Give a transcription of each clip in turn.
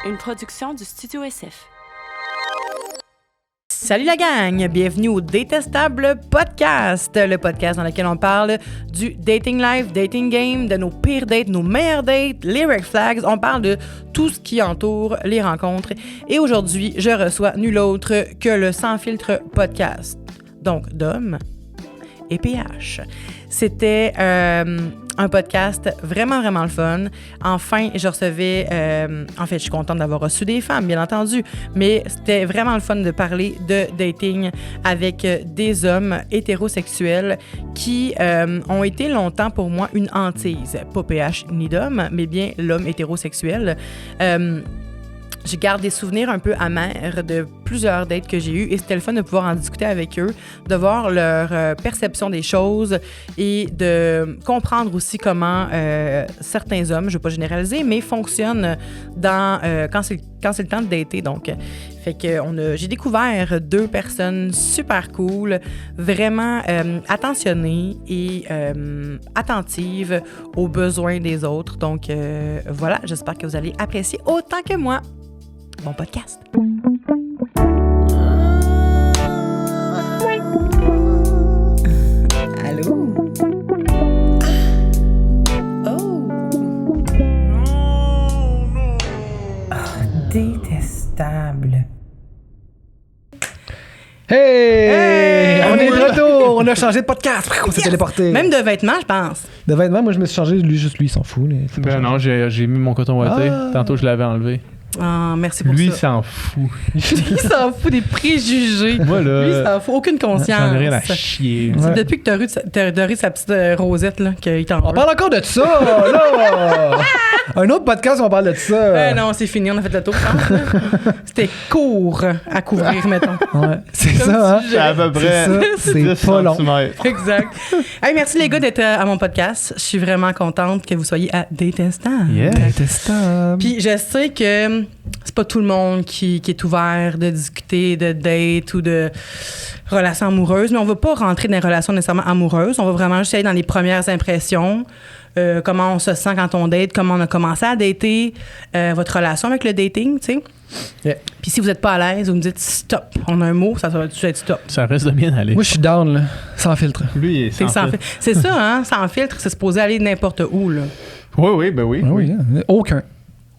Une production du Studio SF. Salut la gang, bienvenue au Détestable Podcast, le podcast dans lequel on parle du dating life, dating game, de nos pires dates, nos meilleures dates, les red flags, on parle de tout ce qui entoure les rencontres. Et aujourd'hui, je reçois nul autre que le Sans Filtre Podcast, donc Dom et PH. C'était un podcast vraiment le fun. Enfin, je recevais... en fait, je suis contente d'avoir reçu des femmes, bien entendu, mais c'était vraiment le fun de parler de dating avec des hommes hétérosexuels qui ont été longtemps pour moi une hantise. Pas PH ni Dom, mais bien l'homme hétérosexuel. Je garde des souvenirs un peu amers de plusieurs dates que j'ai eues et c'était le fun de pouvoir en discuter avec eux, de voir leur perception des choses et de comprendre aussi comment certains hommes, je ne veux pas généraliser, mais fonctionnent quand c'est le temps de dater. Donc, fait que j'ai découvert deux personnes super cool, vraiment attentionnées et attentives aux besoins des autres. Donc, voilà, j'espère que vous allez apprécier autant que moi. Bon podcast. Allô? Oh! Détestable. Hey! On est de retour! On a changé de podcast! On s'est téléporté. Même de vêtements, je pense. De vêtements, moi je me suis changé, lui il s'en fout. Ben non, j'ai mis mon coton ouaté. Tantôt je l'avais enlevé. Ah, merci pour Lui, il ça. s'en fout. Il s'en fout des préjugés. Moi, là, Lui, il s'en fout. Aucune conscience. J'en ai rien à chier. C'est Ouais. depuis que t'as doré sa petite rosette, là, qu'il t'en On veut. parle encore de ça, là! Un autre podcast où on parle de ça. Non, c'est fini, on a fait le tour, je pense, là. C'était court à couvrir, mettons. Ouais, c'est Comme ça, hein? sujet. C'est à peu près C'est 10 pas long. centimètres. Exact. Hey, merci les gars d'être à mon podcast. Je suis vraiment contente que vous soyez à Détestable. Yeah. Détestable. Puis je sais que c'est pas tout le monde qui est ouvert de discuter de date ou de relations amoureuses, mais on va pas rentrer dans les relations nécessairement amoureuses. On va vraiment juste aller dans les premières impressions, comment on se sent quand on date, comment on a commencé à dater, votre relation avec le dating, tu sais. Yeah. Puis si vous êtes pas à l'aise, vous me dites stop. On a un mot, ça va être stop. Ça reste de bien aller. Moi je suis down, là. Sans filtre. Lui, il est C'est sans sans filtre. c'est ça, hein? Sans filtre, c'est supposé aller n'importe où, là. Oui, ben oui. Ah oui, hein? Aucun.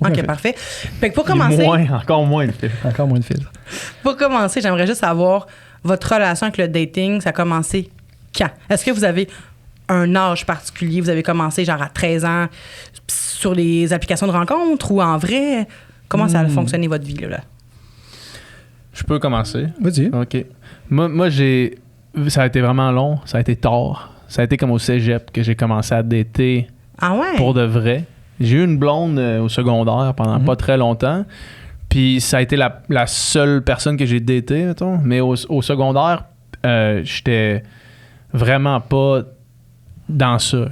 OK, filtre. parfait. Fait que pour Il est commencer... encore moins de filtre. Encore moins de filtre. Pour commencer, j'aimerais juste savoir votre relation avec le dating, ça a commencé quand? Est-ce que vous avez un âge particulier? Vous avez commencé genre à 13 ans sur les applications de rencontres ou en vrai? Comment ça a fonctionné votre vie, là? Je peux commencer. Vas-y. OK. Moi, ça a été vraiment long. Ça a été tard. Ça a été comme au cégep que j'ai commencé à dater Ah ouais? pour de vrai. J'ai eu une blonde au secondaire pendant pas très longtemps. Puis ça a été la seule personne que j'ai datée, mettons. Mais au secondaire, j'étais vraiment pas dans ça.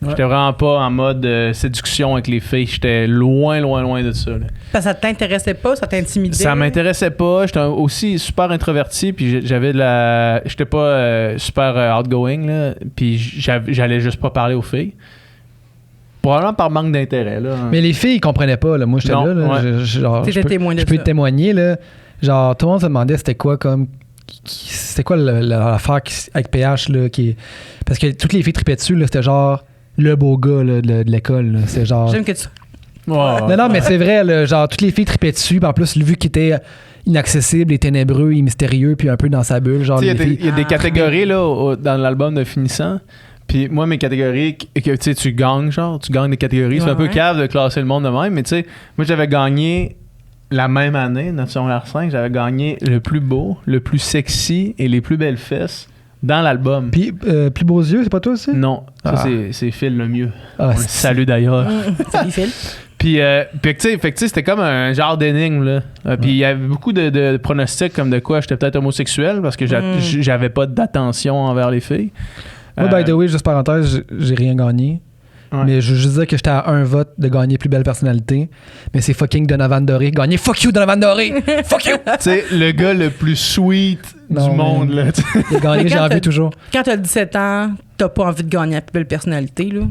J'étais vraiment pas en mode séduction avec les filles. J'étais loin de ça. Là. Parce que ça t'intéressait pas, ça t'intimidait? Ça m'intéressait pas. J'étais aussi super introverti. Puis j'avais j'étais pas super outgoing. Là, puis j'allais juste pas parler aux filles. Probablement par manque d'intérêt. Là. Mais les filles, ils comprenaient pas, là. Moi j'étais Non, là. ouais. T'étais témoin de je peux ça. témoigner, là. Genre, tout le monde se demandait c'était quoi comme. C'était quoi l'affaire avec PH, là, parce que toutes les filles tripaient dessus, là, c'était genre le beau gars là, de l'école. Là. C'est genre. J'aime que tu... Ouais. Non, mais c'est vrai, là, genre, toutes les filles tripaient dessus, puis en plus, vu qu'il était inaccessible et ténébreux et mystérieux, puis un peu dans sa bulle, genre. Il y a les filles- des catégories là, dans l'album de Finissant. Puis moi, mes catégories, que tu gagnes, tu gagnes des catégories. C'est un peu Ouais. cave de classer le monde de même, mais tu sais, moi, j'avais gagné la même année, notre secondaire 5, j'avais gagné le plus beau, le plus sexy et les plus belles fesses dans l'album. Puis, plus beaux yeux, c'est pas toi aussi? Non, ça, Ah. c'est Phil le mieux. Ah, On le c'est- salue d'ailleurs. Salut Phil. Puis, tu sais, c'était comme un genre d'énigme, là. Puis, il y avait beaucoup de pronostics comme de quoi j'étais peut-être homosexuel parce que j'avais pas d'attention envers les filles. Moi, by the way, juste parenthèse, j'ai rien gagné. Ouais. Mais je veux juste dire que j'étais à un vote de gagner plus belle personnalité. Mais c'est fucking Donovan Doré. Gagner, fuck you, Donovan Doré! Fuck you! Tu sais, le gars le plus sweet Non, du monde, là. Il a gagné, Mais j'ai quand envie t'as- toujours. Quand t'as 17 ans, t'as pas envie de gagner la plus belle personnalité, là.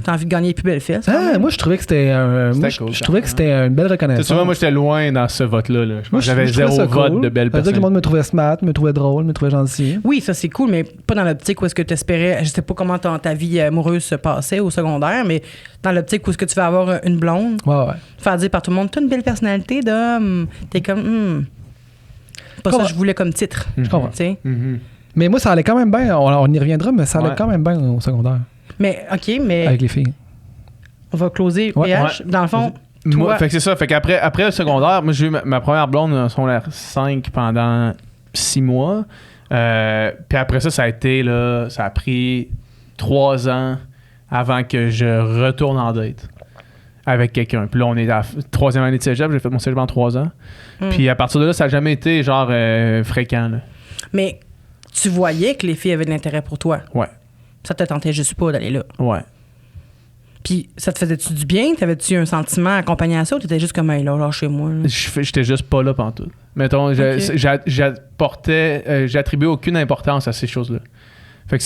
T'as envie de gagner les plus belles fesses. Moi, je trouvais que c'était je trouvais que c'était une belle reconnaissance. Tu vois, moi, j'étais loin dans ce vote-là. Là. Je pense que j'avais je trouvais zéro ça vote cool. de belle Ça veut dire personne. que le monde me trouvait smart, me trouvait drôle, me trouvait gentil. Oui, ça c'est cool, mais pas dans l'optique où est-ce que tu espérais. Je sais pas comment ta vie amoureuse se passait au secondaire, mais dans l'optique où est-ce que tu vas avoir une blonde, Ouais. faire dire par tout le monde, t'as une belle personnalité d'homme. T'es comme, pas ça que je voulais comme titre. Je comprends. Tu sais. Mais moi, ça allait quand même bien. On y reviendra, mais ça allait quand même bien au secondaire. Mais, OK, mais Avec les filles. on va closer Ouais. PH. Dans le fond, Moi, toi, fait que c'est ça. Fait qu'après le secondaire, moi, j'ai eu ma première blonde en secondaire 5 pendant 6 mois. Puis après ça, ça a pris 3 ans avant que je retourne en date avec quelqu'un. Puis là, on est à la 3e année de cégep. J'ai fait mon cégep en 3 ans. Puis à partir de là, ça n'a jamais été genre fréquent. Là. mais tu voyais que les filles avaient de l'intérêt pour toi. Ouais. Ça te tentait juste pas d'aller là. Ouais. Puis ça te faisait-tu du bien? T'avais-tu un sentiment accompagné à ça ou t'étais juste comme, hey, là, chez moi? Là? J'étais juste pas là pantoute. Mettons, j'attribuais aucune importance à ces choses-là. Fait que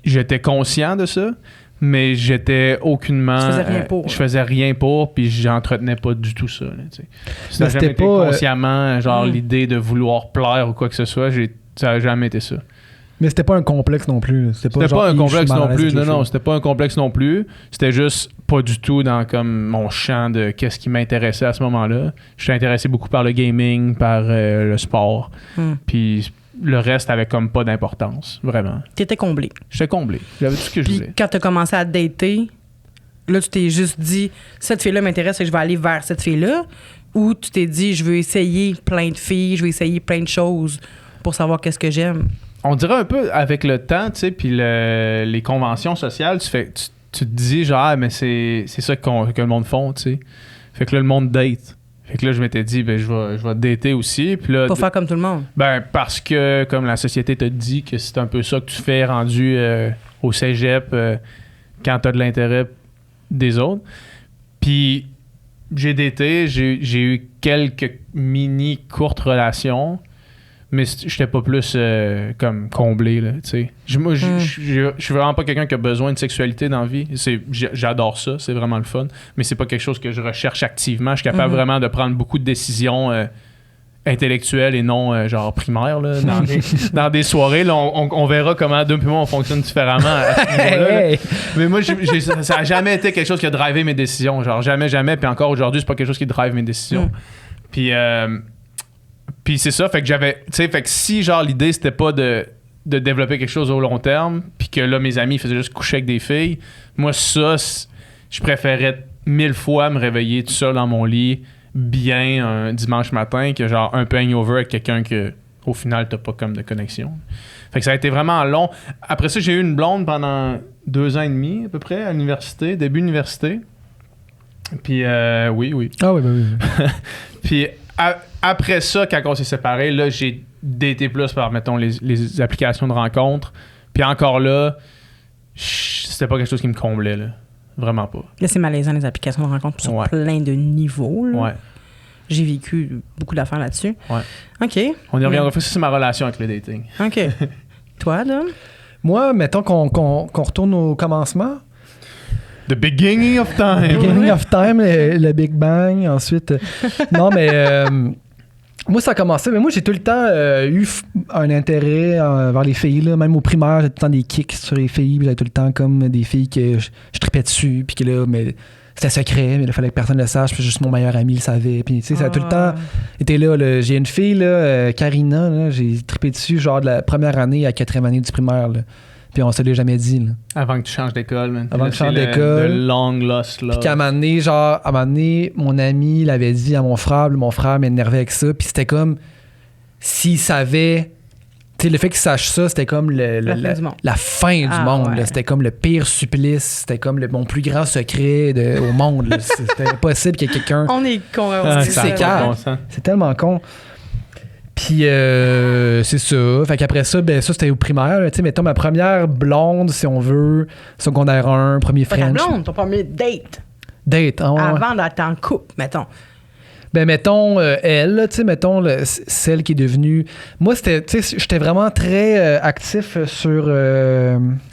j'étais conscient de ça, mais j'étais aucunement... Je faisais rien pour. Je faisais rien pour, puis j'entretenais pas du tout ça. Là, ça n'a jamais été pas, consciemment, l'idée de vouloir plaire ou quoi que ce soit. Ça n'a jamais été ça. Mais c'était pas un complexe non plus. C'était pas un complexe non plus. Non, Non, c'était pas un complexe non plus. C'était juste pas du tout dans comme mon champ de qu'est-ce qui m'intéressait à ce moment-là. J'étais intéressé beaucoup par le gaming, par le sport. Puis le reste avait comme pas d'importance, vraiment. T'étais comblé. J'étais comblé. J'avais tout ce que je Puis voulais. quand t'as commencé à te dater, là, tu t'es juste dit, cette fille-là m'intéresse et je vais aller vers cette fille-là. Ou tu t'es dit, je veux essayer plein de filles, je veux essayer plein de choses pour savoir qu'est-ce que j'aime. On dirait un peu avec le temps, tu sais, puis les conventions sociales, tu te dis genre, mais c'est ça que le monde font, tu sais. Fait que là, le monde date. Fait que là, je m'étais dit, je vais dater aussi. Puis là, Pas faire comme tout le monde. parce que, comme la société te dit que c'est un peu ça que tu fais rendu au cégep quand t'as de l'intérêt des autres. Puis j'ai daté, j'ai eu quelques mini courtes relations. Mais j'étais pas plus comme comblé, là, tu sais. Moi, je suis vraiment pas quelqu'un qui a besoin de sexualité dans la vie. J'adore ça, c'est vraiment le fun. Mais c'est pas quelque chose que je recherche activement. Je suis capable vraiment de prendre beaucoup de décisions intellectuelles et non, genre, primaires, là. Dans des soirées, là, on verra comment deux puis moi, on fonctionne différemment à ce niveau-là, là. Mais moi, ça a jamais été quelque chose qui a drivé mes décisions. Genre, jamais. Puis encore aujourd'hui, c'est pas quelque chose qui drive mes décisions. Puis c'est ça, fait que fait que si genre l'idée c'était pas de développer quelque chose au long terme, puis que là mes amis faisaient juste coucher avec des filles, moi ça, je préférais 1000 fois me réveiller tout seul dans mon lit, bien un dimanche matin, que genre un peu hangover avec quelqu'un que au final t'as pas comme de connexion. Fait que ça a été vraiment long. Après ça, j'ai eu une blonde pendant 2 ans et demi à peu près à l'université, début université. Puis oui. Ah oui, oui. Puis après ça, quand on s'est séparés, là, j'ai daté plus par, mettons, les applications de rencontres. Puis encore là, c'était pas quelque chose qui me comblait, là. Vraiment pas. Là, c'est malaisant, les applications de rencontres sur plein de niveaux. Là. Ouais. J'ai vécu beaucoup d'affaires là-dessus. Ouais. OK. On y reviendra. Ça, c'est ma relation avec le dating. OK. Toi, là? Moi, mettons qu'on retourne au commencement. The beginning of time. Beginning of time, le Big Bang, ensuite. Non, mais moi, ça a commencé. Mais moi, j'ai tout le temps eu un intérêt vers les filles. Là. Même au primaire, j'avais tout le temps des kicks sur les filles. J'avais tout le temps comme des filles que je tripais dessus. Puis que là, mais c'était secret, mais il fallait que personne ne le sache. Puis juste mon meilleur ami le savait. Puis tu sais, ça a tout le temps été là. J'ai une fille, là, Karina, là, j'ai trippé dessus, genre de la première année à la 4e année du primaire. Là. Puis on se l'est jamais dit. Là. Avant que tu changes d'école, man. Avant que je change d'école. The long lost love. Puis qu'à un moment donné, mon ami l'avait dit à mon frère. Mon frère m'énervait avec ça. Puis c'était comme s'il savait... Tu sais, le fait qu'il sache ça, c'était comme la fin du monde. Ouais. Là. C'était comme le pire supplice. C'était comme mon plus grand secret au monde. Là. C'était impossible qu'il y ait quelqu'un... On est con. c'est calme. C'est tellement con. Puis c'est ça. Fait qu'après ça, ça c'était au primaire. Tu sais, mettons ma première blonde, si on veut, secondaire 1, premier Pas ta French. blonde, ton premier date. Date, Avant d'être en couple, mettons. Ben, mettons, elle, là, tu sais, mettons, celle qui est devenue... Moi, c'était, tu sais, j'étais vraiment très actif sur...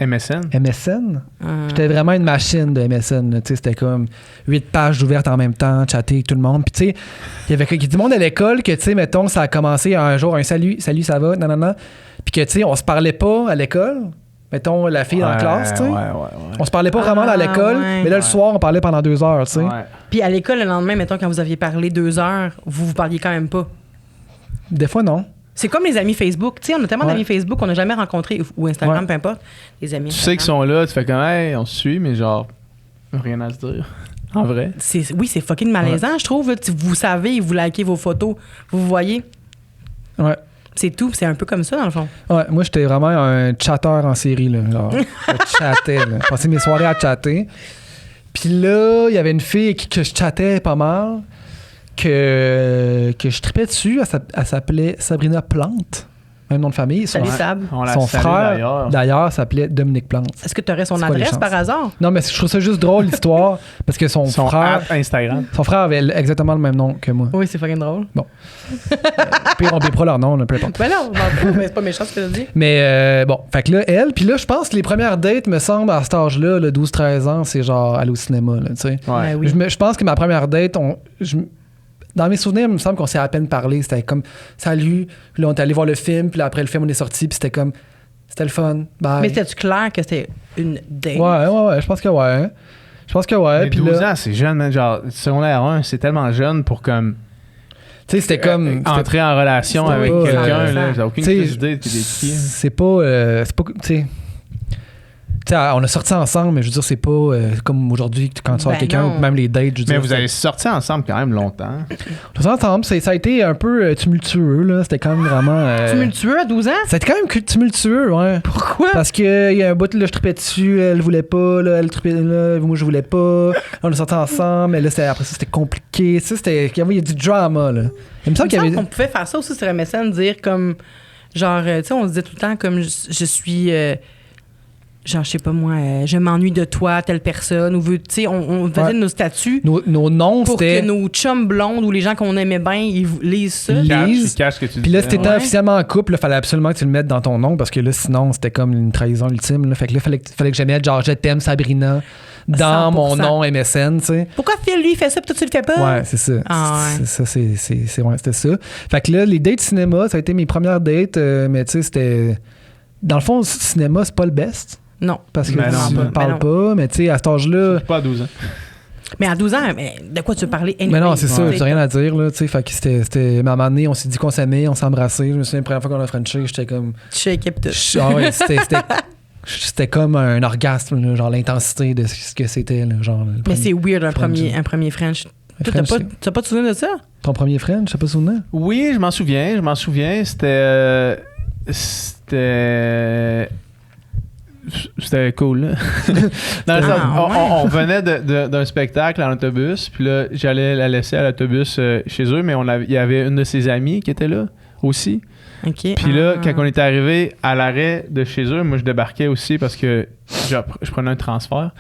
MSN? MSN. J'étais vraiment une machine de MSN, là, tu sais, c'était comme 8 pages ouvertes en même temps, chatter avec tout le monde. Puis, tu sais, il y avait du monde à l'école que, tu sais, mettons, ça a commencé un jour, un salut, ça va, non. Puis que, tu sais, on se parlait pas à l'école. Mettons, la fille dans la classe, tu sais. Ouais. On se parlait pas vraiment dans l'école, mais là, le soir, on parlait pendant 2 heures, tu sais. Ouais. Puis à l'école, le lendemain, mettons, quand vous aviez parlé 2 heures, vous parliez quand même pas. Des fois, non. C'est comme les amis Facebook. Tu sais, on a tellement Ouais. d'amis Facebook qu'on n'a jamais rencontré, ou Instagram, Ouais. peu importe. Les amis Tu sais qu'ils sont là, tu fais comme, hey, on se suit, mais genre, rien à se dire. En vrai. Oui, c'est fucking malaisant, je trouve. Là. Vous savez, vous likez vos photos, vous voyez. Ouais. C'est tout. C'est un peu comme ça, dans le fond. Ouais, moi, j'étais vraiment un chatteur en série, là. Genre, je chattais, là. Je passais mes soirées à chatter. Puis là, il y avait une fille que je chattais pas mal, que je tripais dessus. Elle s'appelait Sabrina Plante, même nom de famille. Salut, Sab. On la Son salue frère, d'ailleurs, s'appelait Dominique Plante. Est-ce que tu aurais son C'est quoi les adresse chances? par hasard? Non, mais je trouve ça juste drôle, l'histoire, parce que son frère Instagram. avait exactement le même nom que moi. Oui, c'est fucking drôle. Puis on bipera leur nom, là, peu importe. Ben non, mais c'est pas méchant ce que tu dis. Mais bon, fait que là, elle, puis là, je pense que les premières dates, me semble, à cet âge-là, 12-13 ans, c'est genre aller au cinéma, là, tu sais. Ouais. Ben oui. Je pense que ma première date, dans mes souvenirs, il me semble qu'on s'est à peine parlé. C'était comme salut, puis là, on est allé voir le film, puis là, après le film, on est sorti, puis c'était comme c'était le fun. Bye. Mais c'était-tu clair que c'était une date? Ouais, je pense que ouais. Je pense que ouais. Mais Puis 12 là, ans, c'est jeune, man. Genre, secondaire 1, c'est tellement jeune pour comme. tu sais, c'était comme. Entrer en relation c'était avec pas, quelqu'un, là. J'ai aucune t'sais, idée de qui est qui. C'est pas. Tu sais, on a sorti ensemble, mais je veux dire, c'est pas comme aujourd'hui quand tu sors avec quelqu'un, non. ou même les dates. Je veux Mais dire, vous avez sorti ensemble quand même longtemps. On sort ensemble, ça a été un peu tumultueux, là. C'était quand même vraiment. Tumultueux à 12 ans? Ça a été quand même tumultueux, ouais. Pourquoi? Parce qu'il y a un bout, là, je tripais dessus, elle voulait pas, là, elle tripait là, moi je voulais pas. On est sortis ensemble, mais là, après ça, c'était compliqué. Ça, il y a du drama, là. Il me semble qu'il y avait. On pouvait faire ça aussi sur MSN, dire comme. Genre, tu sais, on se disait tout le temps comme je suis. Genre, je sais pas moi, je m'ennuie de toi, telle personne, ou tu sais, on faisait nos statuts Nos noms, pour c'était. que nos chums blondes ou les gens qu'on aimait bien, ils lisent ça. Lise. Cache ce que tu Puis là, disais. si t'étais Ouais. officiellement en couple, il fallait absolument que tu le mettes dans ton nom parce que là, sinon, c'était comme une trahison ultime. Là. Fait que là, fallait que je mette genre je t'aime Sabrina dans 100%. mon nom MSN, tu sais. Pourquoi Phil, lui, il fait ça, puis toi, tu le fais pas? Ouais, c'est ça. Ah ouais. C'était ça. Fait que là, les dates cinéma, ça a été mes premières dates, mais tu sais, c'était. Dans le fond, le cinéma, c'est pas le best. Non. Parce que Mais non, tu mais ne parles non. pas, mais tu sais, à cet âge-là. Pas à 12 ans. Mais à 12 ans, mais de quoi tu veux parler? Mais non, c'est ça, Ouais. j'ai rien à dire, là, tu sais. Fait que c'était. Mais à un moment donné, on s'est dit qu'on s'aimait, on s'est embrassés. Je me souviens, la première fois qu'on a Frenché, j'étais comme. Tu shake pis tout. Ah ouais, c'était comme un orgasme, là, genre l'intensité de ce que c'était, là, genre. le Mais premier- c'est weird, un French. premier French. Toi, French, t'as pas de souvenir de ça? Ton premier French, je sais pas souvenir. Oui, je m'en souviens. C'était cool, là. Dans le sens, Ah, ouais. on venait d'un spectacle en autobus, puis là, j'allais la laisser à l'autobus chez eux, mais il y avait une de ses amies qui était là aussi. OK. Puis là, quand on était arrivé à l'arrêt de chez eux, moi, je débarquais aussi parce que je prenais un transfert.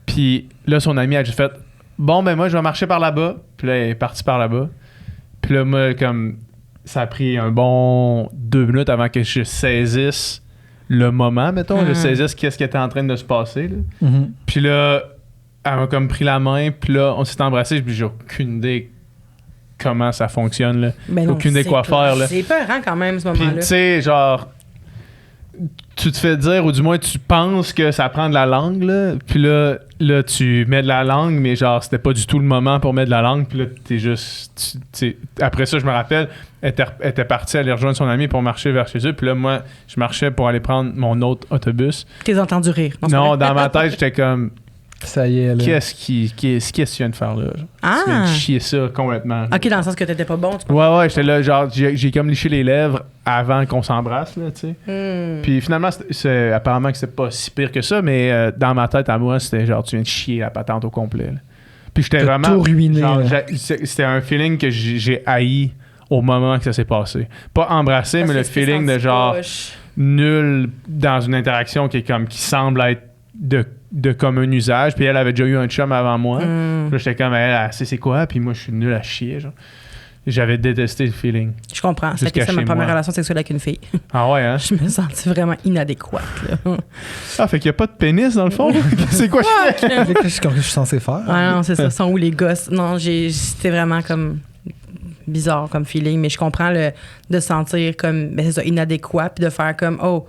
Puis là, son amie a juste fait « Bon, ben moi, je vais marcher par là-bas. » Puis là, elle est partie par là-bas. Puis là, moi, comme ça a pris un bon 2 minutes avant que je saisisse le moment, mettons. Je saisisse qu'est-ce qui était en train de se passer, là. Puis là, elle m'a comme pris la main, puis là, on s'est embrassés. Puis j'ai aucune idée comment ça fonctionne, là. Ben non, aucune idée c'est quoi clair. faire, là. C'est peurant quand même, ce Puis, moment-là. tu sais, genre, tu te fais dire, ou du moins, tu penses que ça prend de la langue, là. Puis là, tu mets de la langue, mais genre, c'était pas du tout le moment pour mettre de la langue. Puis là, t'es juste. Après ça, je me rappelle, elle était partie aller rejoindre son ami pour marcher vers chez eux. Puis là, moi, je marchais pour aller prendre mon autre autobus. T'es entendu rire. c'est Non, vrai? dans ma tête, j'étais comme, Ça y est, là. qu'est-ce que tu viens de faire là? Genre? Ah! Tu viens de chier ça complètement. OK, dans le sens que t'étais pas bon, tu penses? Ouais, j'étais là, genre, j'ai comme liché les lèvres avant qu'on s'embrasse, là, tu sais. Puis finalement, apparemment que c'est pas si pire que ça, mais dans ma tête, à moi, c'était genre, tu viens de chier la patente au complet, là. Puis j'étais T'as vraiment. tout ruiné, genre, là. c'était un feeling que j'ai haï au moment que ça s'est passé. Pas embrasser, Parce mais le que c'était feeling de senti genre poche. nul dans une interaction qui semble être de de commun usage. Puis elle avait déjà eu un chum avant moi. Puis là, j'étais comme, elle sait c'est quoi? Puis moi, je suis nul à chier, genre. J'avais détesté le feeling. Je comprends. C'était ça ma première relation sexuelle avec une fille. Ah ouais, hein? Je me sentais vraiment inadéquate, là. Ah, fait qu'il n'y a pas de pénis, dans le fond? C'est quoi je fais? Qu'est-ce que je suis censé faire? Ah non, c'est ça. Sont où les gosses? Non, c'était vraiment comme bizarre comme feeling, mais je comprends de sentir comme, ben c'est ça, inadéquat, puis de faire comme, oh,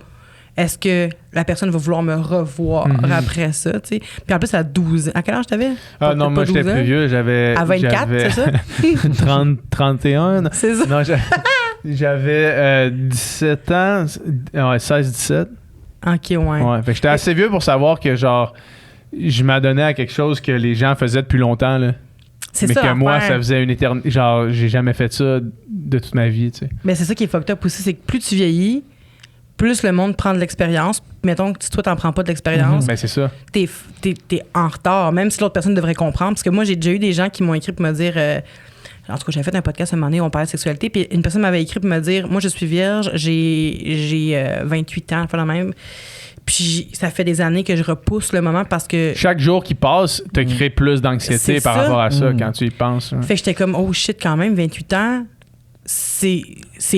est-ce que la personne va vouloir me revoir après ça, tu sais? Puis en plus, à 12 ans. À quel âge t'avais? Ah non, moi, j'étais plus vieux. J'avais... À 24, c'est ça? 31. C'est ça? Non, j'avais 17 ans. Ouais, 16-17. OK, ouais. Ouais, fait que j'étais assez vieux pour savoir que, genre, je m'adonnais à quelque chose que les gens faisaient depuis longtemps, là. C'est mais ça, que moi, l'affaire. ça faisait une éternité. Genre, j'ai jamais fait ça de toute ma vie, tu sais. Mais c'est ça qui est fucked up aussi, c'est que plus tu vieillis, plus le monde prend de l'expérience. Mettons que toi, t'en prends pas de l'expérience, Ben, c'est ça. t'es en retard, même si l'autre personne devrait comprendre. Parce que moi, j'ai déjà eu des gens qui m'ont écrit pour me dire... en tout cas, j'avais fait un podcast à un moment donné où on parlait de sexualité, puis une personne m'avait écrit pour me dire, moi, je suis vierge, j'ai 28 ans, enfin la même. Puis ça fait des années que je repousse le moment parce que... Chaque jour qui passe te crée plus d'anxiété C'est par ça. rapport à ça quand tu y penses. Hein. Fait que j'étais comme, oh shit, quand même, 28 ans, c'est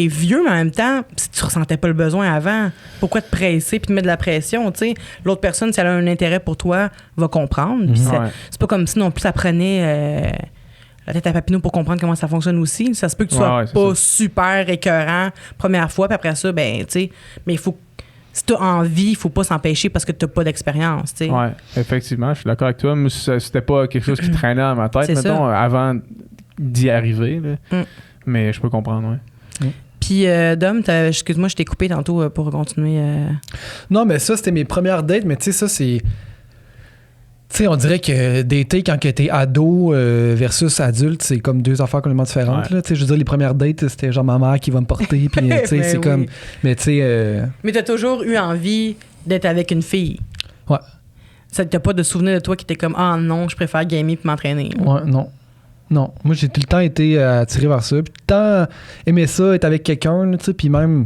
vieux, mais en même temps, si tu ressentais pas le besoin avant, pourquoi te presser puis te mettre de la pression, tu sais? L'autre personne, si elle a un intérêt pour toi, va comprendre. Puis Ouais. c'est pas comme si non plus ça prenait la tête à Papineau pour comprendre comment ça fonctionne aussi. Ça se peut que tu sois Ouais, c'est pas ça. super écœurant première fois, puis après ça, ben, tu sais, mais il faut... Si t'as envie, il faut pas s'empêcher parce que t'as pas d'expérience, tu sais. Ouais, effectivement, je suis d'accord avec toi. Moi, c'était pas quelque chose qui traînait dans ma tête, C'est mettons, ça. avant d'y arriver. Là. Mais je peux comprendre, ouais. Puis, Dom, excuse-moi, je t'ai coupé tantôt pour continuer. Non, mais ça, c'était mes premières dates, mais tu sais, ça, c'est... Tu sais, on dirait que dater quand que t'es ado versus adulte, c'est comme deux affaires complètement différentes. Ouais. Là. Tu sais, je veux dire, les premières dates, c'était genre ma mère qui va me porter, puis tu sais, Ben c'est oui. comme... Mais tu sais... Mais t'as toujours eu envie d'être avec une fille. Ouais. T'as pas de souvenir de toi qui était comme, ah non, je préfère gamer puis m'entraîner. Ouais, non. Non. Moi, j'ai tout le temps été attiré vers ça. Puis tout le temps aimé ça, être avec quelqu'un, tu sais. Puis même,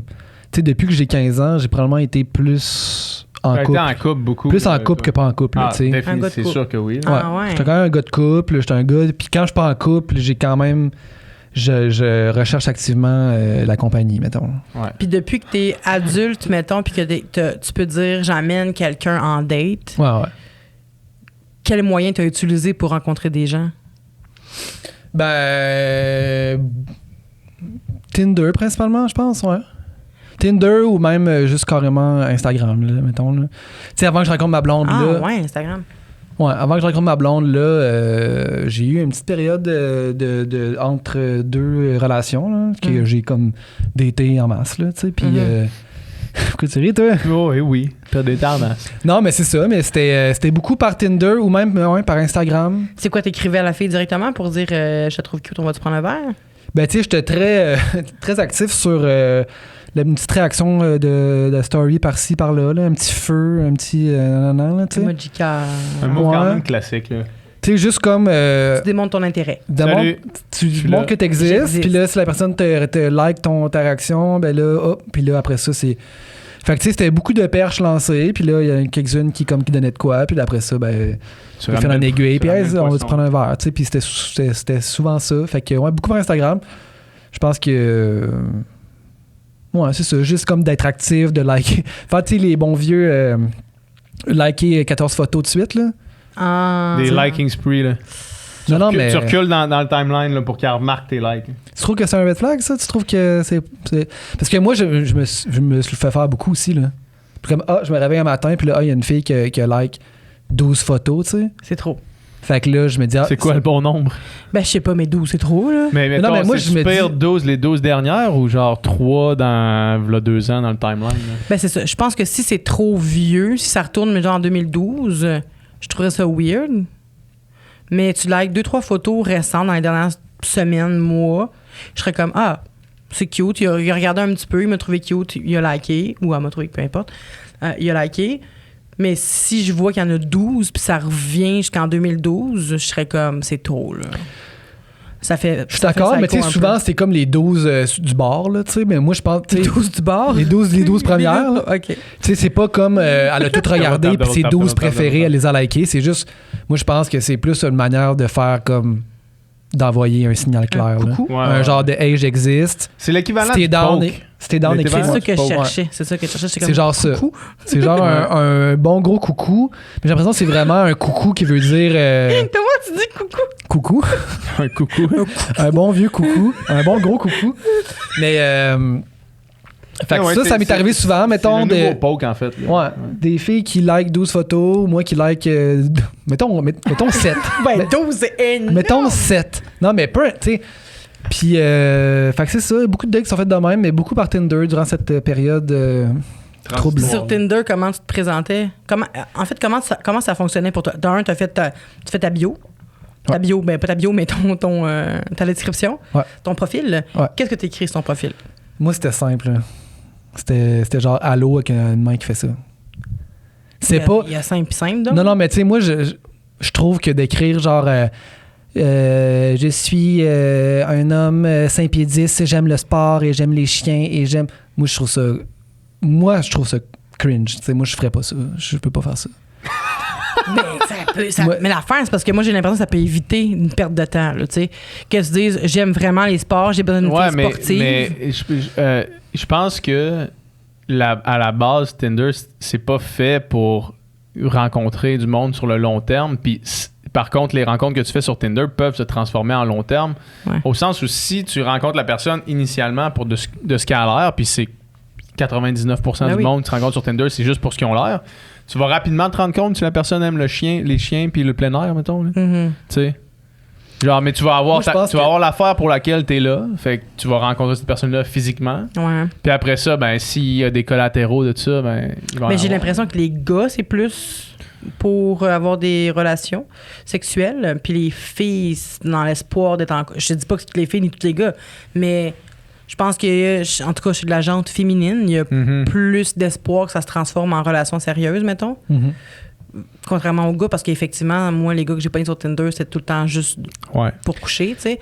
tu sais, depuis que j'ai 15 ans, j'ai probablement été plus en T'as été couple. en couple beaucoup. Plus en couple que pas en couple, Ah, tu sais. Un gars de c'est couple. sûr que oui. Ouais. Ah ouais. J'étais quand même un gars de couple, j'étais un gars. Puis quand je suis pas en couple, j'ai quand même. Je recherche activement la compagnie, mettons. Ouais. Puis depuis que t'es adulte, mettons, puis que tu peux dire, j'amène quelqu'un en date, Ouais, ouais. quel moyen t'as utilisé pour rencontrer des gens? Ben. Tinder, principalement, je pense, ouais. Tinder ou même juste carrément Instagram, là, mettons. Tu sais, avant que je rencontre ma blonde, Ah là. ouais, Instagram. Ouais, avant que je rencontre ma blonde, là, j'ai eu une petite période entre deux relations, là, que j'ai comme daté en masse, là, tu sais, puis... Pourquoi tu ris, toi? Oh, oui. T'as des tendances. Non, mais c'est ça, mais c'était beaucoup par Tinder ou même par Instagram. C'est quoi, t'écrivais à la fille directement pour dire, je te trouve cute, on va-tu prendre un verre? Ben, tu sais, j'étais très, très actif sur une petite réaction de story par-ci, par-là, là, un petit feu, un petit... nanana, là, tu sais. Emoji cœur. Un mot quand Ouais. même classique, là. Tu sais, juste comme... Tu démontres ton intérêt. Salut. Tu Je suis montres là. que tu existes, J'existe. puis là, si la personne te like ta réaction, ben là, hop, puis là, après ça, c'est... Fait que, tu sais, c'était beaucoup de perches lancées, puis là, il y a quelques-unes qui donnaient de quoi, puis après ça, ben, Tu on fait un ramènes- aiguille, tu puis hey, ramènes on va poisson. se prendre un verre, tu sais, puis c'était souvent ça. Fait que, ouais, beaucoup par Instagram. Je pense que... ouais, c'est ça, juste comme d'être actif, de liker. Faire, tu sais, les bons vieux... liker 14 photos de suite, là. Ah, Des liking spree, là. Non, mais... Tu recules dans le timeline là, pour qu'elle remarque tes likes. Tu trouves que c'est un red flag, ça? Tu trouves que c'est... Parce que moi, je me le fais faire beaucoup aussi, là. Puis comme, je me réveille un matin, puis là, il y a une fille qui a like 12 photos, tu sais. c'est trop. Fait que là, je me dis... C'est quoi le bon nombre? Ben, je sais pas, mais 12, c'est trop, là. Mais mettons, non, mais moi, c'est je me pire dis- 12 les 12 dernières ou genre 3 dans v'là 2 ans dans le timeline? Là? Ben, c'est ça. Je pense que si c'est trop vieux, si ça retourne, mais genre en 2012, je trouverais ça weird. Mais tu likes 2-3 photos récentes dans les dernières semaines, mois, je serais comme, ah, c'est cute. Il a regardé un petit peu, il m'a trouvé cute, il a liké, ou elle m'a trouvé, peu importe. Il a liké. Mais si je vois qu'il y en a 12 puis ça revient jusqu'en 2012, je serais comme, c'est trop, là. Ça fait. Je suis d'accord, mais tu sais, souvent, c'est comme les 12 du bar, là, tu sais. Mais moi, je pense. Les 12 du bar? Les 12 premières. Là. OK. Tu sais, c'est pas comme elle a tout regardé puis ses 12 préférés, elle les a likés. C'est juste. Moi, je pense que c'est plus une manière de faire comme. D'envoyer un signal clair. Coucou. Là. Un genre de hey, j'existe. C'est l'équivalent de poke. C'est ça que je cherchais. C'est ça que je cherchais. C'est genre ça. C'est genre un bon gros coucou. Mais j'ai l'impression que c'est vraiment un coucou qui veut dire. Comment tu dis coucou? Coucou. Un coucou. Un bon vieux coucou. Un bon gros coucou. Mais. Fait que ça m'est arrivé souvent, mettons. C'est le nouveau poke, en fait. Ouais. Des filles qui like 12 photos, moi qui like. Mettons 7. Ben, 12, c'est énorme. Mettons 7. Non, mais peu, tu sais. Puis, fait que c'est ça. Beaucoup de dates qui sont faites de même, mais beaucoup par Tinder durant cette période troublée. Sur Tinder, comment tu te présentais? Comment ça fonctionnait pour toi? D'un, tu fais ta bio. Ta bio, ben pas ta bio, mais ta description. Ouais. Ton profil. Ouais. Qu'est-ce que tu écris sur ton profil? Moi, c'était simple. C'était genre allô avec une main qui fait ça. C'est pas. Il y a simple, donc? Non, mais tu sais, moi, je trouve que d'écrire genre. Je suis un homme 5 pieds 10, j'aime le sport et j'aime les chiens et j'aime. Moi, je trouve ça cringe. T'sais, moi, je ferais pas ça. Je peux pas faire ça. Mais l'affaire, c'est parce que moi, j'ai l'impression que ça peut éviter une perte de temps. Là, que tu dises, j'aime vraiment les sports, j'ai besoin d'une fille sportive. Mais je pense que à la base, Tinder, c'est pas fait pour rencontrer du monde sur le long terme. Puis par contre, les rencontres que tu fais sur Tinder peuvent se transformer en long terme. Ouais. Au sens où si tu rencontres la personne initialement pour de ce qu'elle a l'air, puis c'est 99% du monde qui se rencontre sur Tinder, c'est juste pour ce qu'ils ont l'air, tu vas rapidement te rendre compte si la personne aime les chiens puis le plein air, mettons. Tu sais. Genre, mais tu vas avoir avoir l'affaire pour laquelle t'es là. Fait que tu vas rencontrer cette personne-là physiquement. Ouais. Puis après ça, ben s'il y a des collatéraux de ça, ben il va Mais j'ai l'impression que les gars, c'est plus pour avoir des relations sexuelles. Puis les filles, dans l'espoir d'être en... Je dis pas que toutes les filles ni tous les gars, mais je pense que, en tout cas, chez de la gente féminine, il y a plus d'espoir que ça se transforme en relation sérieuse, mettons. Contrairement aux gars, parce qu'effectivement, moi, les gars que j'ai pas mis sur Tinder, c'est tout le temps juste pour coucher, tu sais.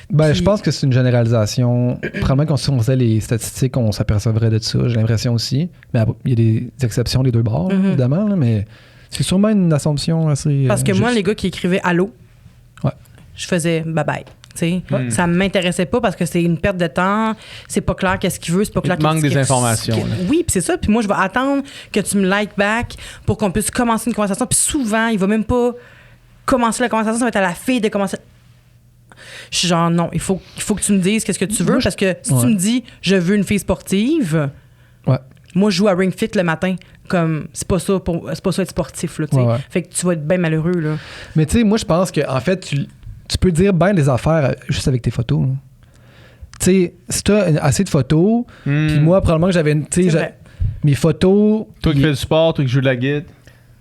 Ben, je pense que c'est une généralisation. Probablement qu'on faisait les statistiques, on s'apercevrait de ça, j'ai l'impression aussi. Mais il y a des exceptions des deux bords, évidemment, là, mais c'est sûrement une assumption assez... Parce que moi, juste. les gars qui écrivaient « Allô », je faisais « bye-bye ». Ça m'intéressait pas parce que c'est une perte de temps, c'est pas clair qu'est-ce qu'il veut, c'est pas clair manque des informations. Oui, puis c'est ça, puis moi je vais attendre que tu me like back pour qu'on puisse commencer une conversation, puis souvent il va même pas commencer la conversation, ça va être à la fille de commencer. Je suis genre non, il faut que tu me dises qu'est-ce que tu veux, parce que si tu me dis je veux une fille sportive, moi je joue à Ring Fit le matin. Comme c'est pas ça être sportif là, tu sais. Fait que tu vas être bien malheureux là. Mais tu sais, moi je pense que en fait tu peux dire bien des affaires juste avec tes photos. Tu sais, si t'as assez de photos, puis moi, probablement que j'avais mes photos... Toi qui fais du sport, toi qui joues de la guitare.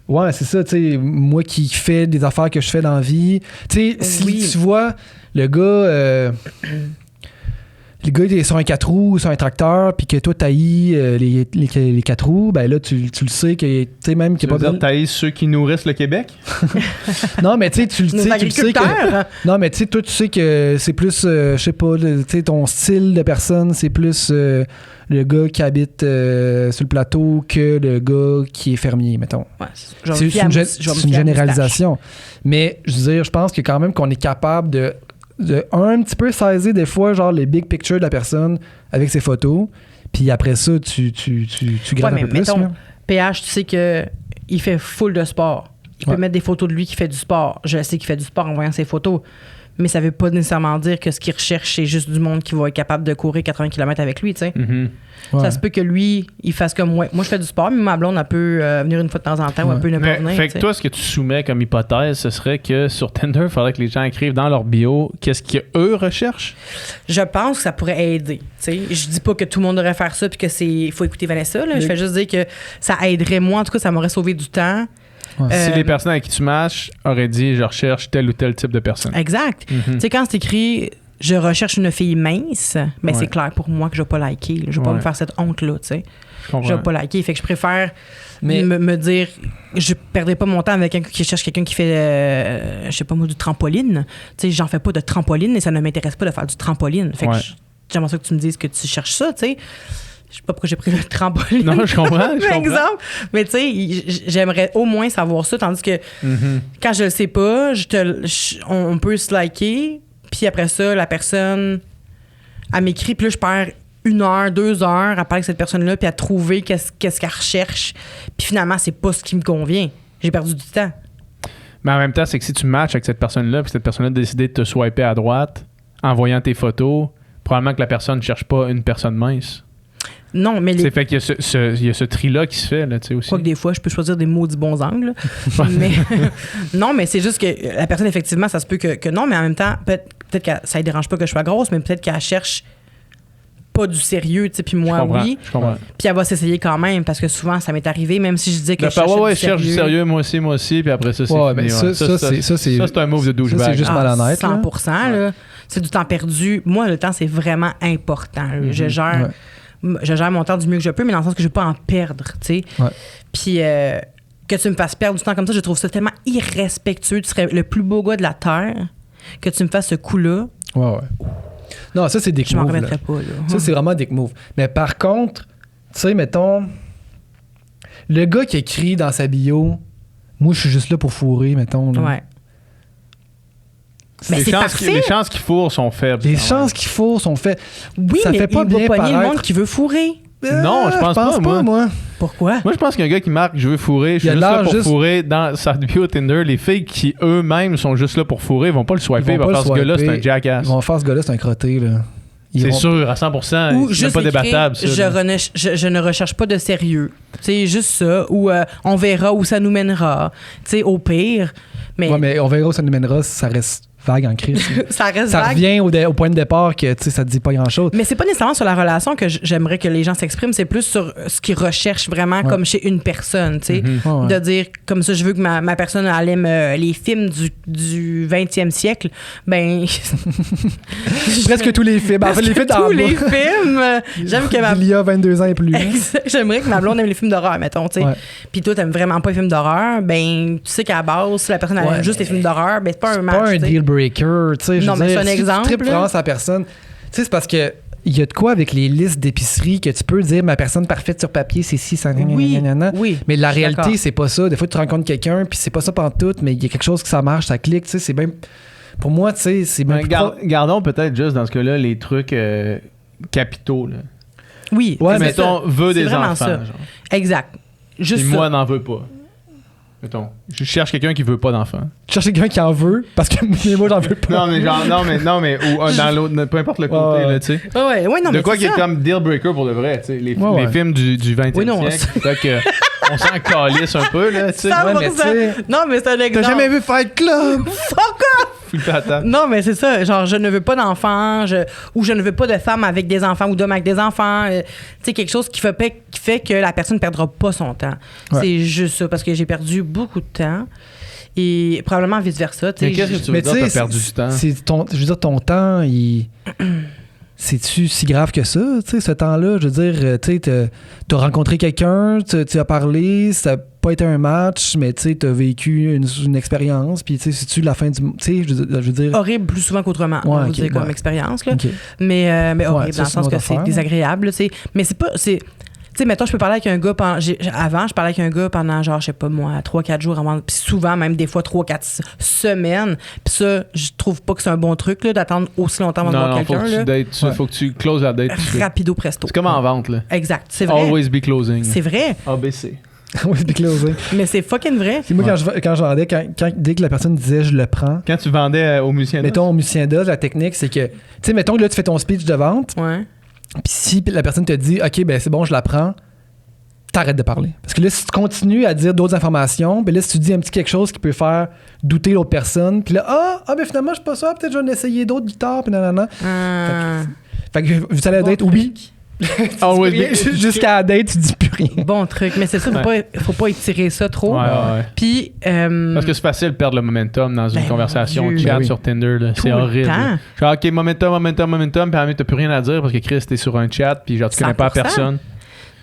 Ouais, c'est ça, tu sais, moi qui fais des affaires que je fais dans la vie. Tu sais, si tu vois le gars... le gars il est sur un 4 roues, sur un tracteur, puis que toi, t'haïs les 4 roues, ben là, tu le sais que, tu sais, même qu'il n'y a pas de... T'haïs ceux qui nourrissent le Québec? Non, mais tu sais, tu le sais que... Non, mais tu sais, toi, tu sais que c'est plus, je sais pas, tu sais, ton style de personne, c'est plus le gars qui habite sur le plateau que le gars qui est fermier, mettons. Ouais, c'est une généralisation. Mais, je veux dire, je pense que quand même qu'on est capable de un petit peu saisir des fois genre les big pictures de la personne avec ses photos, puis après ça tu grattes un peu plus. Mettons, PH, tu sais que il fait full de sport. Il peut mettre des photos de lui qui fait du sport. Je sais qu'il fait du sport en voyant ses photos, mais ça veut pas nécessairement dire que ce qu'il recherche c'est juste du monde qui va être capable de courir 80 km avec lui, tu sais. Ça se peut que lui, il fasse comme moi je fais du sport, mais ma blonde elle peut venir une fois de temps en temps ou elle peut ne pas venir. Fait que toi, ce que tu soumets comme hypothèse, ce serait que sur Tinder, il faudrait que les gens écrivent dans leur bio qu'est-ce qu'eux recherchent? Je pense que ça pourrait aider. T'sais. Je dis pas que tout le monde devrait faire ça puis que il faut écouter Vanessa. Là. Je fais juste dire que ça aiderait moi. En tout cas, ça m'aurait sauvé du temps. Si les personnes avec qui tu matches auraient dit je recherche tel ou tel type de personne. Exact. Tu sais, quand c'est écrit je recherche une fille mince, mais Ouais. c'est clair pour moi que je vais pas liker. Là. Je vais pas Ouais. me faire cette honte-là, tu sais. Je comprends. Je vais pas liker. Fait que je préfère Mais- me dire, je perdrai pas mon temps avec quelqu'un qui cherche quelqu'un qui fait, je sais pas moi, du trampoline. Tu sais, j'en fais pas de trampoline et ça ne m'intéresse pas de faire du trampoline. Fait que Ouais. j'aimerais ça que tu me dises que tu cherches ça, tu sais. Je sais pas pourquoi j'ai pris le trampoline. Non, je comprends. Je par comprends. exemple. Mais tu sais, j'aimerais au moins savoir ça, tandis que Mhm. quand je le sais pas, on peut se liker, puis après ça, la personne, elle m'écrit, puis là, je perds 1 heure, 2 heures à parler avec cette personne-là, puis à trouver qu'est-ce qu'elle recherche. Puis finalement, c'est pas ce qui me convient. J'ai perdu du temps. Mais en même temps, c'est que si tu matches avec cette personne-là, puis cette personne-là a décidé de te swiper à droite en voyant tes photos, probablement que la personne ne cherche pas une personne mince. Non, mais C'est fait qu'il y a ce tri-là qui se fait, là, tu sais, aussi. Quoique des fois, je peux choisir des maudits bons angles. Mais non, mais c'est juste que la personne, effectivement, ça se peut que non, mais en même temps, peut-être que ça ne dérange pas que je sois grosse, mais peut-être qu'elle cherche pas du sérieux, tu sais, puis moi, Je comprends, oui. je comprends. Puis elle va s'essayer quand même, parce que souvent, ça m'est arrivé, même si je disais que Le je faire, cherchais ouais, du je cherche du sérieux, moi aussi, puis après ça, c'est Ouais, fini. mais ça, c'est- ça, c'est un move de douchebag. c'est juste malhonnête, là. 100%, là. C'est du temps perdu. Moi, le temps, c'est vraiment important. Là. Je gère mon temps du mieux que je peux, mais dans le sens que je ne veux pas en perdre, tu sais. Ouais. Puis que tu me fasses perdre du temps comme ça, je trouve ça tellement irrespectueux. Tu serais le plus beau gars de la Terre, que tu me fasses ce coup-là, Ouais. Non, ça, c'est dick je m'en move. là. remettrais pas, là. Ça, c'est vraiment dick move. Mais par contre, tu sais, mettons, le gars qui écrit dans sa bio, moi, je suis juste là pour fourrer, mettons. Là. Ouais. Mais Les c'est chances parfait. les chances qu'il fourre sont faibles. Les quand même. chances qu'il faut sont faites. Oui, Ça mais fait pas il va bien pogner le paraître. monde qui veut fourrer. Non, je pense pas, moi. Pourquoi? Moi, je pense qu'un gars qui marque « je veux fourrer », je Il a suis juste là l'air pour juste- fourrer dans sa bio Tinder, les filles qui eux-mêmes sont juste là pour fourrer, vont pas le swiper, Ils vont ils vont pas faire le ce gars-là, c'est un swiper. jackass. Ils vont faire ce gars-là, c'est un crotté, là. Ils C'est vont- sûr, à 100%, Ou c'est juste pas écrire, débattable, ça. là. je ne recherche pas de sérieux. C'est juste ça. Ou on verra où ça nous mènera. Tu sais, au pire. Mais, Ouais, mais on verra où ça nous mènera, ça reste vague en crise. ça reste Ça vague. revient au point de départ que, tu sais, ça te dit pas grand-chose. Mais c'est pas nécessairement sur la relation que j'aimerais que les gens s'expriment, c'est plus sur ce qu'ils recherchent vraiment Ouais. comme chez une personne, tu sais. Mhm. Ouais, ouais. De dire, comme ça, je veux que ma personne elle aime les films du 20e siècle. Ben. Presque tous les films. En fait, les films tous d'en les bas. films. J'aime que ma Il y a 22 ans et plus. J'aimerais que ma blonde aime les films d'horreur, mettons, tu sais. Ouais. Puis toi, t'aimes vraiment pas les films d'horreur, ben, tu sais qu'à la base, si la personne Ouais, aime juste les films d'horreur, ben, c'est pas un match. Pas un tu sais. deal breaker, tu sais. je Non, veux mais dire, c'est un si exemple, Tu tripes là. vraiment sa personne. Tu sais, c'est parce que il y a de quoi avec les listes d'épicerie que tu peux dire ma personne parfaite sur papier, c'est ci, ça, Oui, nanana. oui. Mais la je suis réalité, d'accord. c'est pas ça. Des fois, tu rencontres quelqu'un, puis c'est pas ça pantoute, mais il y a quelque chose que ça marche, ça clique, tu sais, c'est bien. Pour moi, tu sais, c'est bien. Mais gardons peut-être juste dans ce cas-là les trucs capitaux. Là. Oui, Ouais, c'est mais ça. Mettons, veut C'est des vraiment enfants. ça. Genre. Exact. Juste Et ça. moi, n'en veux pas. Mettons, je cherche quelqu'un qui veut pas d'enfants. Tu cherches quelqu'un qui en veut, parce que moi, j'en veux pas. Non, mais genre, non, mais ou dans l'autre, peu importe le côté, Ouais. là, tu sais. Ouais, non, De mais quoi c'est qui est ça. comme deal breaker pour de vrai, tu sais. Les Ouais. films du 20e Oui, non, siècle. Fait que on s'en calisse un peu, là, tu sais. Ça, Ouais, pour mais ça. tu sais, Non, mais c'est un exemple. T'as jamais vu Fight Club? Fuck off! Fous ta table. Non, mais c'est ça. Genre, je ne veux pas d'enfants, ou je ne veux pas de femmes avec des enfants ou d'hommes avec des enfants. Tu sais, quelque chose qui fait que la personne ne perdra pas son temps. Ouais. C'est juste ça, parce que j'ai perdu beaucoup de temps. Et probablement vice-versa. tu sais. Mais qu'est-ce que tu veux Mais dire, tu t'as sais, perdu du temps? je veux dire, ton temps, c'est-tu si grave que ça, tu sais, ce temps-là? Je veux dire, tu sais, t'as rencontré quelqu'un, tu as parlé, ça n'a pas été un match, mais tu sais, t'as vécu une expérience, puis tu sais, c'est-tu la fin du... Tu sais, je veux dire... Horrible plus souvent qu'autrement, Ouais, on va ok, dire, comme ouais. expérience. Là. OK. Mais horrible, Ouais, ça, dans le c'est sens une que autre c'est affaire. désagréable. Tu sais. Mais c'est pas... Tu sais, mettons, je peux parler avec un gars avant, je parlais avec un gars pendant, genre, je sais pas moi, 3-4 jours avant, puis souvent, même des fois 3-4 semaines. Puis ça, je trouve pas que c'est un bon truc, là, d'attendre aussi longtemps avant de voir Non, faut quelqu'un. que tu là. dates, Ouais. faut que tu closes la date. tout de suite. Rapido presto. C'est comme en vente, là. Exact, c'est vrai. Always be closing. C'est vrai, ABC. Oui, c'est closé. mais c'est fucking vrai. C'est moi, quand je vendais, dès que la personne disait « je le prends », Quand tu vendais aux musiciens, mettons, au musicien d'os, la technique, c'est que, tu sais, mettons que là, tu fais ton speech de vente, Ouais. puis si la personne te dit « OK, ben c'est bon, je la prends », t'arrêtes de parler. Parce que là, si tu continues à dire d'autres informations, ben là, si tu dis un petit quelque chose qui peut faire douter l'autre personne, puis là, ben finalement, je suis pas ça, peut-être je vais en essayer d'autres guitares, puis nanana. Ah. Fait que vous allez Bon être, oui, truc. Always rien. be- Jusqu'à la date, tu dis plus rien. Bon truc, mais c'est ça, faut pas étirer ça trop. Ouais, ouais. Puis. Parce que c'est facile de perdre le momentum dans une Ben, conversation mon Dieu. chat Ben oui. sur Tinder. Là. C'est le horrible. temps. là. Genre, OK, momentum, puis t'as plus rien à dire parce que Chris, t'es sur un chat, puis genre, tu connais pas 100%. personne.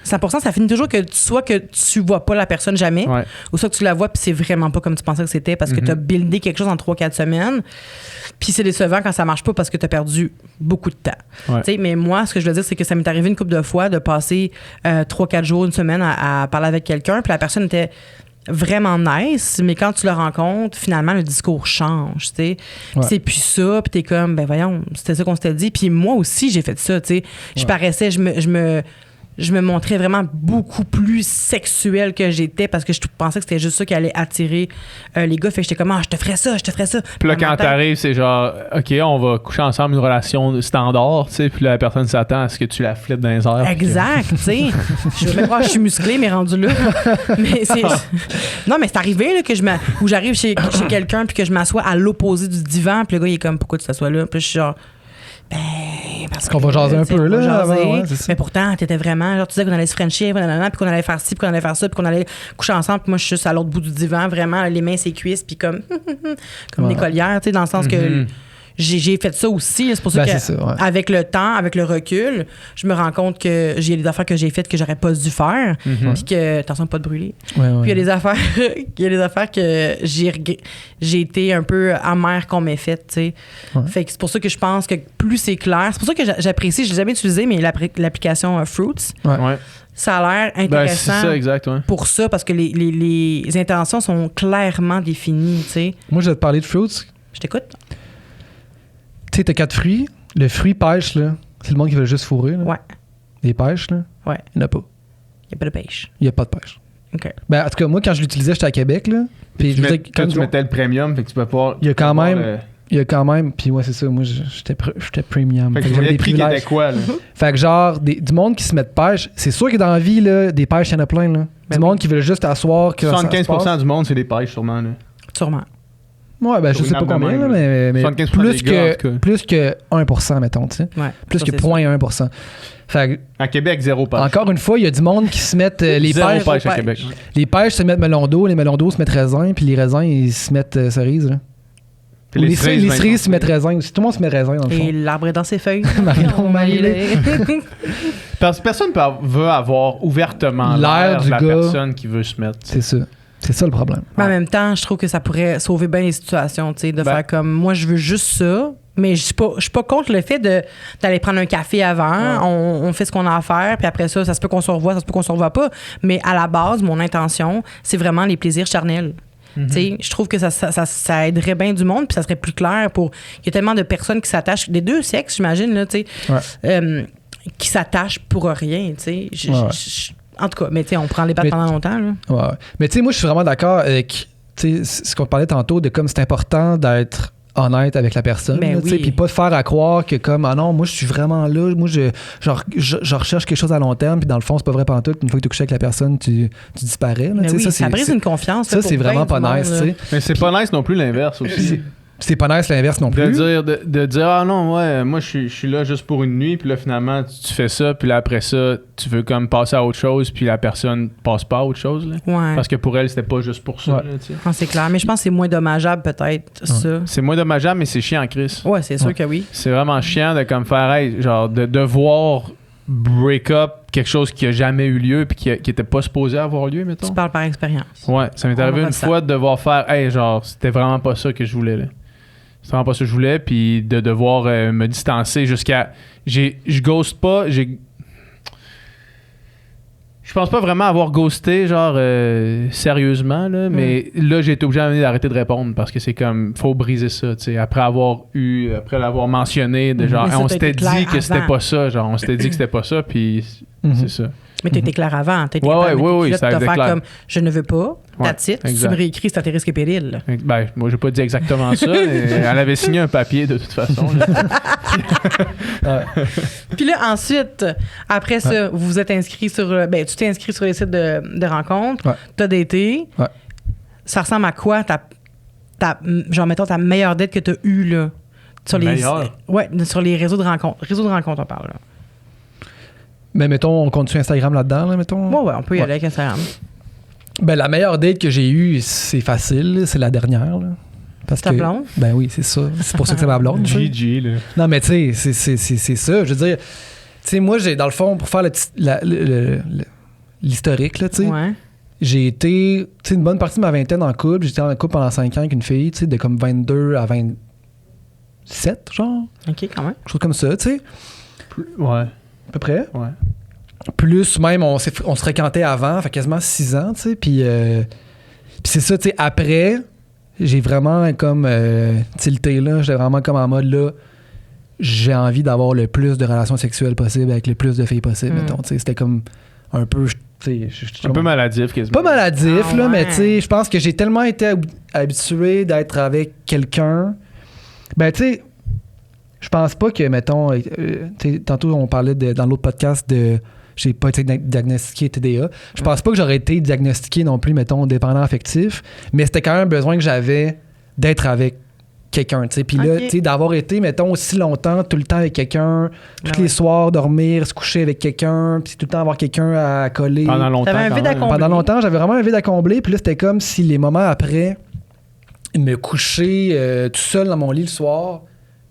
100%, ça finit toujours que soit que tu vois pas la personne jamais, Ouais. ou soit que tu la vois puis c'est vraiment pas comme tu pensais que c'était parce que tu as buildé quelque chose en 3-4 semaines. Puis c'est décevant quand ça marche pas parce que tu as perdu beaucoup de temps. Ouais. Tu sais, mais moi, ce que je veux dire, c'est que ça m'est arrivé une couple de fois de passer 3-4 jours, une semaine à parler avec quelqu'un, puis la personne était vraiment nice, mais quand tu le rencontres, finalement, le discours change, tu sais. Puis Ouais. c'est plus ça, puis t'es comme, ben voyons, c'était ça qu'on s'était dit. Puis moi aussi, j'ai fait ça, tu sais. Je paraissais, je me montrais vraiment beaucoup plus sexuelle que j'étais parce que je pensais que c'était juste ça qui allait attirer les gars. Fait que j'étais comme, je te ferais ça. Puis là, Dans ma quand tête, t'arrives, c'est genre, OK, on va coucher ensemble une relation standard, tu sais, puis là, la personne s'attend à ce que tu la flittes dans les airs. Exact, tu sais. Je veux même pas, je suis musclée, mais rendu là. Mais c'est. Non, mais c'est arrivé là, où j'arrive chez quelqu'un puis que je m'assois à l'opposé du divan, puis le gars, il est comme, pourquoi tu t'assois là? Puis je suis genre, parce Qu'on va jaser un tu sais, peu, on va là, jaser. avant, ouais, c'est ça. Mais pourtant, t'étais vraiment, genre, tu disais qu'on allait se frencher, puis qu'on allait faire ci, puis qu'on allait faire ça, puis qu'on allait coucher ensemble, puis moi, je suis juste à l'autre bout du divan, vraiment, les mains, ses cuisses, puis comme Ouais. des collières, tu sais, dans le sens que j'ai fait ça aussi. C'est pour ça Ben, que, c'est ça, ouais. avec le temps, avec le recul, je me rends compte que j'ai des affaires que j'ai faites que j'aurais pas dû faire, puis que, attention, pas de brûler. Ouais, ouais. Puis il y a des affaires que j'ai été un peu amère qu'on m'ait faites, tu sais. Ouais. Fait que c'est pour ça que je pense que plus c'est clair, c'est pour ça que j'apprécie, je l'ai jamais utilisé, mais l'application Fruits, Ouais. ça a l'air Ben, c'est intéressant ça, exact, ouais. pour ça, parce que les intentions sont clairement définies, tu sais. Moi, je vais te parler de fruits. Je t'écoute. Tu sais, t'as 4 fruits. Le fruit pêche, là, c'est le monde qui veut juste fourrer. Là. Ouais. Les pêches, là, Ouais. il n'y en a pas. Il n'y a pas de pêche. Il n'y a pas de pêche. OK. Ben, en tout cas, moi, quand je l'utilisais, j'étais à Québec, là. Puis je Tu veux mets- dire, quand tu quand- mettais le premium, fait que tu peux pas. Il y a quand même- le- il y a quand même, puis ouais, c'est ça, moi, j'étais premium. Fait que Fait que tu j'avais voyais des le prix qui privilèges. était quoi, là? Fait que genre, du monde qui se met de pêche, c'est sûr que dans la vie, là, des pêches, il y en a plein, là. Ben Du monde qui veut juste asseoir que ça se 75% passe. du monde, c'est des pêches, sûrement, là. Sûrement. Ouais, ben je Sur sais une pas nappe de combien, là, même, mais 75% plus, des gars, en tout cas. plus que 1%, mettons, tu sais. Ouais. Plus Ça, que c'est sûr. 0.1%. Fait que, À Québec, zéro pêche. encore une fois, il y a du monde qui se mettent les Zéro pêches. pêche à Québec. Les pêches se mettent melon d'eau, les melons d'eau se mettent raisin, puis les raisins, ils se mettent cerises. Là. Puis Ou les cerises, ben, cerises se mettent raisin aussi. Tout le monde se met raisin, dans le Et fond. l'arbre est dans ses feuilles. Marie-Laure Maillé. Parce que personne veut avoir ouvertement L'air l'air du de la gars. personne qui veut se mettre. C'est ça. C'est ça le problème. Mais en même temps, je trouve que ça pourrait sauver bien les situations, tu sais, de Ben- faire comme moi, je veux juste ça. Mais je suis pas contre le fait d'aller prendre un café avant. On fait ce qu'on a à faire, puis après ça se peut qu'on se revoie, ça se peut qu'on se revoie pas. Mais à la base, mon intention, c'est vraiment les plaisirs charnels. Tu sais, je trouve que ça aiderait bien du monde, puis ça serait plus clair pour. Il y a tellement de personnes qui s'attachent, des deux sexes, j'imagine, là, tu sais, qui s'attachent pour rien, tu sais. En tout cas, mais tu sais, on prend les pattes Mais- pendant longtemps, là. Ouais. Mais tu sais, moi, je suis vraiment d'accord avec tu sais, ce qu'on parlait tantôt de comme c'est important d'être honnête avec la personne. Ben là, tu sais, oui. puis pas de faire à croire que comme ah non, moi je suis vraiment là, moi je recherche quelque chose à long terme, puis dans le fond, c'est pas vrai pantoute. Une fois que tu couches avec la personne, tu disparais. Là, Mais tu sais, oui, ça c'est- brise c'est- une confiance. Ça, là, c'est pour vraiment bien pas du nice, monde, tu là. sais. Mais c'est pas nice non plus l'inverse aussi. C'est pas nice l'inverse non De plus. dire ah non, ouais, moi je suis là juste pour une nuit, puis là finalement tu fais ça, puis là après ça, tu veux comme passer à autre chose, puis la personne passe pas à autre chose. Là. Ouais. Parce que pour elle, c'était pas juste pour ça. Ouais. là, tu sais. Ah, c'est clair. Mais je pense que c'est moins dommageable, peut-être, ça. C'est moins dommageable, mais c'est chiant en Chris. Ouais, c'est sûr Ouais. que oui. C'est vraiment chiant de comme faire, hey, genre, de devoir break up quelque chose qui a jamais eu lieu puis qui était pas supposé avoir lieu, mettons. Tu parles par expérience. Ouais, ça m'est On arrivé une ressent. fois de devoir faire, hey, genre, c'était vraiment pas ça que je voulais, là. C'était vraiment pas ça que je voulais, puis de devoir me distancer jusqu'à. Je ghost pas, Je pense pas vraiment avoir ghosté, genre, sérieusement, là, mais là, j'ai été obligé d'arrêter de répondre parce que c'est comme, faut briser ça, tu sais. Après l'avoir mentionné, de genre, Mais ça, on t'as s'était été clair dit que c'était avant. pas ça, genre, on s'était dit que c'était pas ça, puis Mhm. c'est ça. Mais tu étais clair avant. Tu étais Ouais, capable ouais, de oui, te ça a été faire clair. comme je ne veux pas, Ouais, that's it. Tu exact. me réécris, c'est à tes risques et périls. là. Ben, moi, j'ai pas dit exactement ça, mais elle avait signé un papier de toute façon. là. Puis là, ensuite, après ça, vous vous êtes inscrit sur. Ben, tu t'es inscrit sur les sites de rencontres. Ouais. T'as daté. Ouais. Ça ressemble à quoi, genre, mettons, ta meilleure date que t'as eue, là? Sur les, Meilleure? ouais, sur les réseaux de rencontres. Réseaux de rencontres, on parle, là. Mais mettons, on continue Instagram là-dedans, là, mettons. Ouais, on peut y aller avec Instagram. Ben, la meilleure date que j'ai eue, c'est facile, c'est la dernière, là. Parce Ta que, blonde? Ben oui, c'est ça. C'est pour ça que c'est ma blonde. tu sais. GG, là. Non, mais tu sais, c'est ça. Je veux dire, tu sais, moi, j'ai, dans le fond, pour faire l'historique, là, tu sais, Ouais. j'ai été, tu sais, une bonne partie de ma vingtaine en couple. J'étais en couple pendant 5 ans avec une fille, tu sais, de comme 22 à 27, genre. OK, quand même. Quelque chose comme ça, tu sais, Ouais. à peu près. Ouais. Plus, même, on se fréquentait avant, fait quasiment 6 ans, tu sais, puis c'est ça, tu sais, après, j'ai vraiment comme tilté, là, j'étais vraiment comme en mode, là, j'ai envie d'avoir le plus de relations sexuelles possible avec le plus de filles possible, mettons, tu sais, c'était comme un peu, tu sais, Un peu maladif, quasiment. pas maladif, Ah là, mais ouais. tu sais, je pense que j'ai tellement été habitué d'être avec quelqu'un, ben, tu sais, je pense pas que, mettons, tu sais, tantôt on parlait dans l'autre podcast de j'ai pas été diagnostiqué TDA. Je pense pas que j'aurais été diagnostiqué non plus, mettons, dépendant affectif, mais c'était quand même un besoin que j'avais d'être avec quelqu'un, tu sais. Puis là, Ok. tu sais, d'avoir été, mettons, aussi longtemps, tout le temps avec quelqu'un, tous les soirs, dormir, se coucher avec quelqu'un, puis tout le temps avoir quelqu'un à coller. Pendant longtemps. T'avais un quand vide même. à combler. Pendant longtemps, j'avais vraiment un vide à combler, puis là, c'était comme si les moments après, me coucher tout seul dans mon lit le soir,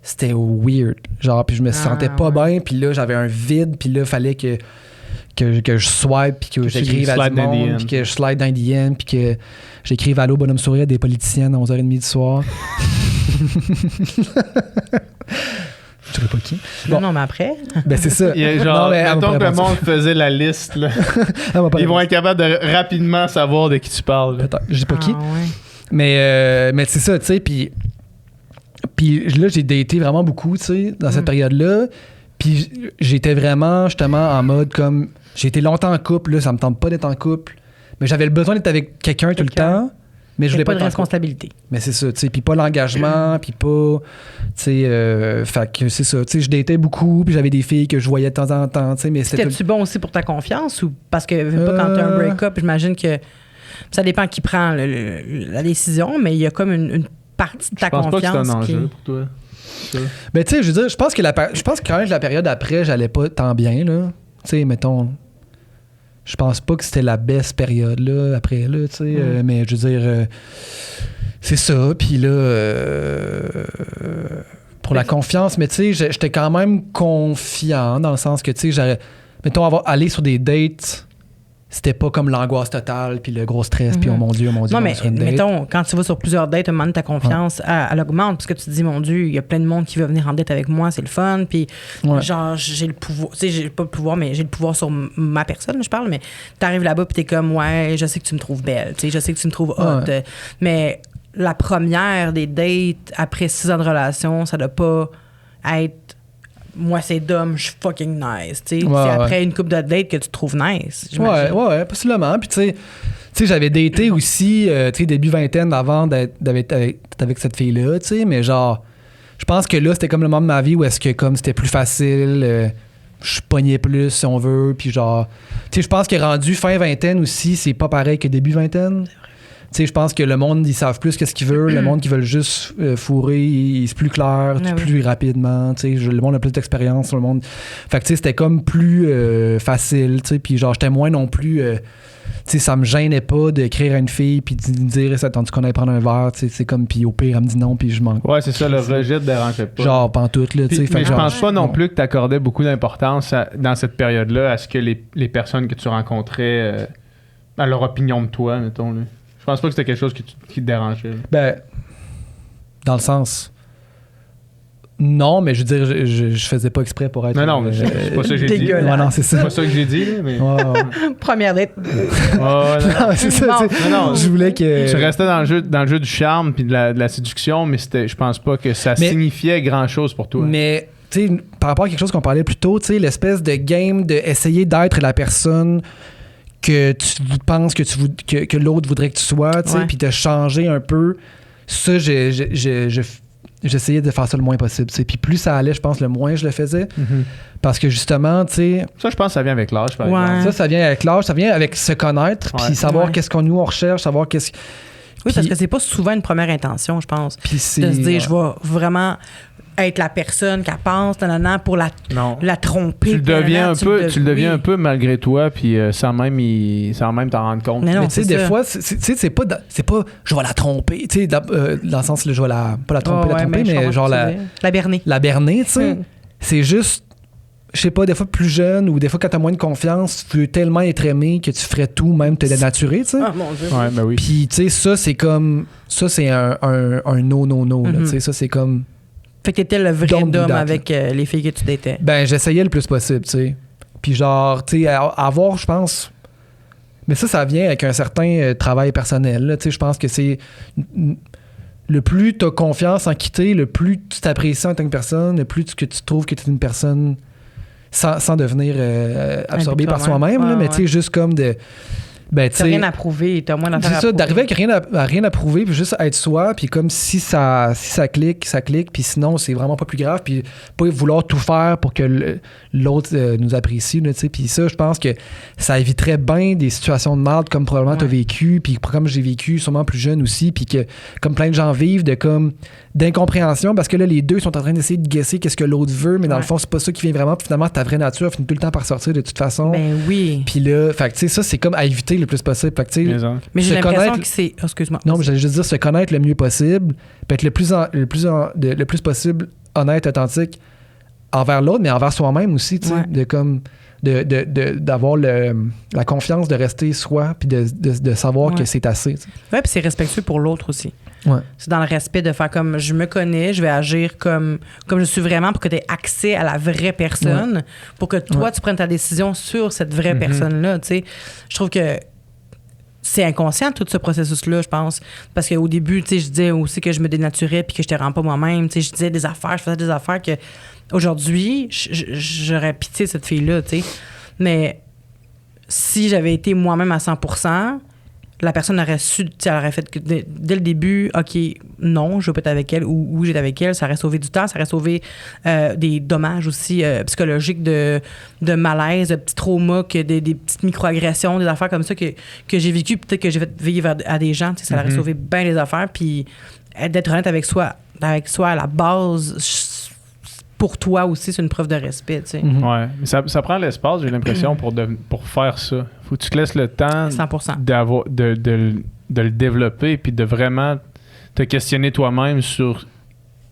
c'était weird. Genre, puis je me sentais pas bien, puis là, j'avais un vide, puis là, fallait que je swipe, puis que j'écrive à du slide dans monde, DM. puis que je slide dans DM, puis que j'écrive allô, bonhomme sourire des politiciennes à 11h30 du soir. Je dirais pas qui. Bon. Non, mais après. Ben, c'est ça. Il y a genre, Non, mais elle m'a mettons pas que le répondu. monde faisait la liste, là. Elle m'a pas Ils vont répondu. être capables de rapidement savoir de qui tu parles. là. Peut-être. Je dis pas qui. Ah, ouais. Mais c'est ça, tu sais, puis là, j'ai daté vraiment beaucoup, tu sais, dans cette période-là. Puis j'étais vraiment, justement, en mode comme... J'ai été longtemps en couple, là, ça me tente pas d'être en couple. Mais j'avais le besoin d'être avec quelqu'un tout le Quelqu'un. temps. Mais je Il y voulais a pas pas de être en couple. responsabilité. Mais c'est ça, tu sais, puis pas l'engagement, puis pas... Tu sais, fait que c'est ça, tu sais, je datais beaucoup, puis j'avais des filles que je voyais de temps en temps, tu sais, mais c'était... C'était-tu bon aussi pour ta confiance ou parce que veux pas, quand t'as un break-up, j'imagine que ça dépend qui prend la décision, mais il y a comme une partie de ta Je pense pas que c'est confiance un qui. enjeu pour toi. Ça. Ben, tu sais, je veux dire, je pense que quand même que la période après, j'allais pas tant bien, là. Tu sais, mettons... Je pense pas que c'était la best période, là, après, là, tu sais. Mais je veux dire... c'est ça, puis là... pour la confiance, mais tu sais, j'étais quand même confiant, dans le sens que, tu sais, mettons, aller sur des dates... C'était pas comme l'angoisse totale, puis le gros stress, puis oh mon Dieu, Non, on mais va sur une date. mettons, quand tu vas sur plusieurs dates, à un moment donné, ta confiance, elle augmente, parce que tu te dis, mon Dieu, il y a plein de monde qui veut venir en date avec moi, c'est le fun, puis Ouais. genre, j'ai le pouvoir, tu sais, j'ai pas le pouvoir, mais j'ai le pouvoir sur ma personne, je parle, mais t'arrives là-bas, puis t'es comme, ouais, je sais que tu me trouves belle, tu sais, je sais que tu me trouves hot, Ouais. mais la première des dates, après 6 ans de relation, ça doit pas être... Moi, c'est Dom, je suis fucking nice. Tu sais. Ouais, c'est après ouais. une couple de dates que tu te trouves nice. Ouais, j'imagine. ouais, possiblement. Puis tu sais, j'avais daté aussi, tu sais, début vingtaine avant d'être avec cette fille-là, tu sais, mais genre, je pense que là, c'était comme le moment de ma vie où est-ce que comme c'était plus facile, je pognais plus, si on veut, puis genre, tu sais, je pense que rendu fin vingtaine aussi, c'est pas pareil que début vingtaine. Tu sais, je pense que le monde, ils savent plus qu'est-ce qu'ils veulent. Le monde qui veulent juste fourrer, c'est plus clair, Ah oui. plus rapidement. Tu sais, le monde a plus d'expérience sur le monde. Fait que, tu sais, c'était comme plus facile, tu sais. Puis genre, j'étais moins non plus... tu sais, ça me gênait pas d'écrire à une fille puis de dire, ça tente qu'on aille prendre un verre, tu sais, c'est comme, puis au pire, elle me dit non, puis je manque. Ouais, c'est ça, le rejet te dérangeait pas. Genre, pantoute, là, tu sais. Puis, fait mais que je genre, pense pas non non. plus que tu accordais beaucoup d'importance dans cette période-là à ce que les personnes que tu rencontrais, à leur opinion de toi, mettons. Là. Je pense pas que c'était quelque chose qui te dérangeait. Là. Ben, dans le sens... Non, mais je veux dire, je faisais pas exprès pour être... Non, mais c'est pas ça que j'ai dit. dégueulasse. Ouais, non, c'est C'est ça. pas ça que j'ai dit, là, mais... Ouais, ouais. Première date. Ouais, non. Non, c'est ça, Bon. tu sais. Non, Je voulais que... Tu restais dans le jeu du charme puis de la séduction, mais je pense pas que ça Mais- signifiait grand-chose pour toi. Mais, tu sais, par rapport à quelque chose qu'on parlait plus tôt, tu sais, l'espèce de game d'essayer d'être la personne que tu penses que l'autre voudrait que tu sois, tu sais, Ouais. puis de changer un peu, ça, j'essayais de faire ça le moins possible, tu sais. Puis plus ça allait, je pense, le moins je le faisais. Mhm. Parce que justement, tu sais, Ça, je pense que ça vient avec l'âge, par Ouais. exemple. ça vient avec l'âge, ça vient avec se connaître, Ouais. puis savoir Ouais. qu'est-ce qu'on nous on recherche, savoir qu'est-ce... Oui, parce Puis- que c'est pas souvent une première intention, je pense. Puis c'est... De se dire, je vais vraiment être la personne qu'elle pense, pour la tromper. Tu le deviens un peu malgré toi, puis sans même t'en rendre compte. Mais non, tu sais, des fois, c'est pas je vais la tromper, tu sais, dans le sens, là, je vais pas la tromper, mais genre la berner. La berner, tu sais. C'est juste, je sais pas, des fois plus jeune ou des fois quand t'as moins de confiance, tu veux tellement être aimé que tu ferais tout, même te dénaturer, tu sais. Ah, mon Dieu. Ouais, ben oui. Puis, tu sais, ça, c'est comme, ça, c'est un no, là, tu sais, ça, c'est comme... Fait que t'étais le vrai Don't do dôme that, avec les filles que tu datais. Ben, j'essayais le plus possible, tu sais. Puis genre, tu sais, avoir, je pense... Mais ça vient avec un certain travail personnel, là, tu sais. Je pense que c'est... Le plus t'as confiance en quitter, le plus tu t'apprécies en tant que personne, le plus que tu trouves que t'es une personne sans devenir absorbé par soi-même, là, mais tu sais, juste comme de... Ben, t'as rien à prouver, t'as moins d'affaires à prouver. C'est ça, d'arriver avec rien à prouver, puis juste être soi, puis comme si ça clique, puis sinon, c'est vraiment pas plus grave, puis pas vouloir tout faire pour que l'autre nous apprécie, tu sais. Puis ça, je pense que ça éviterait bien des situations de merde comme probablement t'as vécu, puis comme j'ai vécu, sûrement plus jeune aussi, puis que comme plein de gens vivent, d'incompréhension, parce que là, les deux sont en train d'essayer de guesser qu'est-ce que l'autre veut, mais dans le fond, c'est pas ça qui vient vraiment, puis finalement, ta vraie nature finit tout le temps par sortir de toute façon. Ben oui. Puis là, fait que tu sais, ça, c'est comme à éviter le plus possible. Fait que, tu sais, mais j'ai l'impression que c'est... Oh, excuse-moi. Non, mais j'allais juste dire se connaître le mieux possible, puis être le plus possible honnête, authentique envers l'autre, mais envers soi-même aussi, tu sais, d'avoir la confiance de rester soi, puis de savoir que c'est assez. Oui, puis c'est respectueux pour l'autre aussi. Ouais. C'est dans le respect de faire comme je me connais, je vais agir comme je suis vraiment pour que tu aies accès à la vraie personne, pour que toi, tu prennes ta décision sur cette vraie personne-là, tu sais. Je trouve que c'est inconscient tout ce processus-là, je pense. Parce qu'au début, tu sais, je disais aussi que je me dénaturais puis que je te rends pas moi-même. Tu sais, je disais des affaires, je faisais des affaires que aujourd'hui, j'aurais pitié cette fille-là, tu sais. Mais si j'avais été moi-même à 100%, la personne aurait su, tu sais, elle aurait fait que dès le début, OK, non, je veux pas être avec elle, ou oui, j'étais avec elle, ça aurait sauvé du temps, ça aurait sauvé des dommages aussi psychologiques de malaise, de petits traumas, des petites microagressions, des affaires comme ça que j'ai vécues, peut-être que j'ai fait vivre à des gens, tu sais, ça aurait sauvé bien les affaires, puis d'être honnête avec soi à la base, pour toi aussi, c'est une preuve de respect, tu sais. Ouais, mais ça prend l'espace, j'ai l'impression, pour faire ça. Faut que tu te laisses le temps 100%. de le développer puis de vraiment te questionner toi-même sur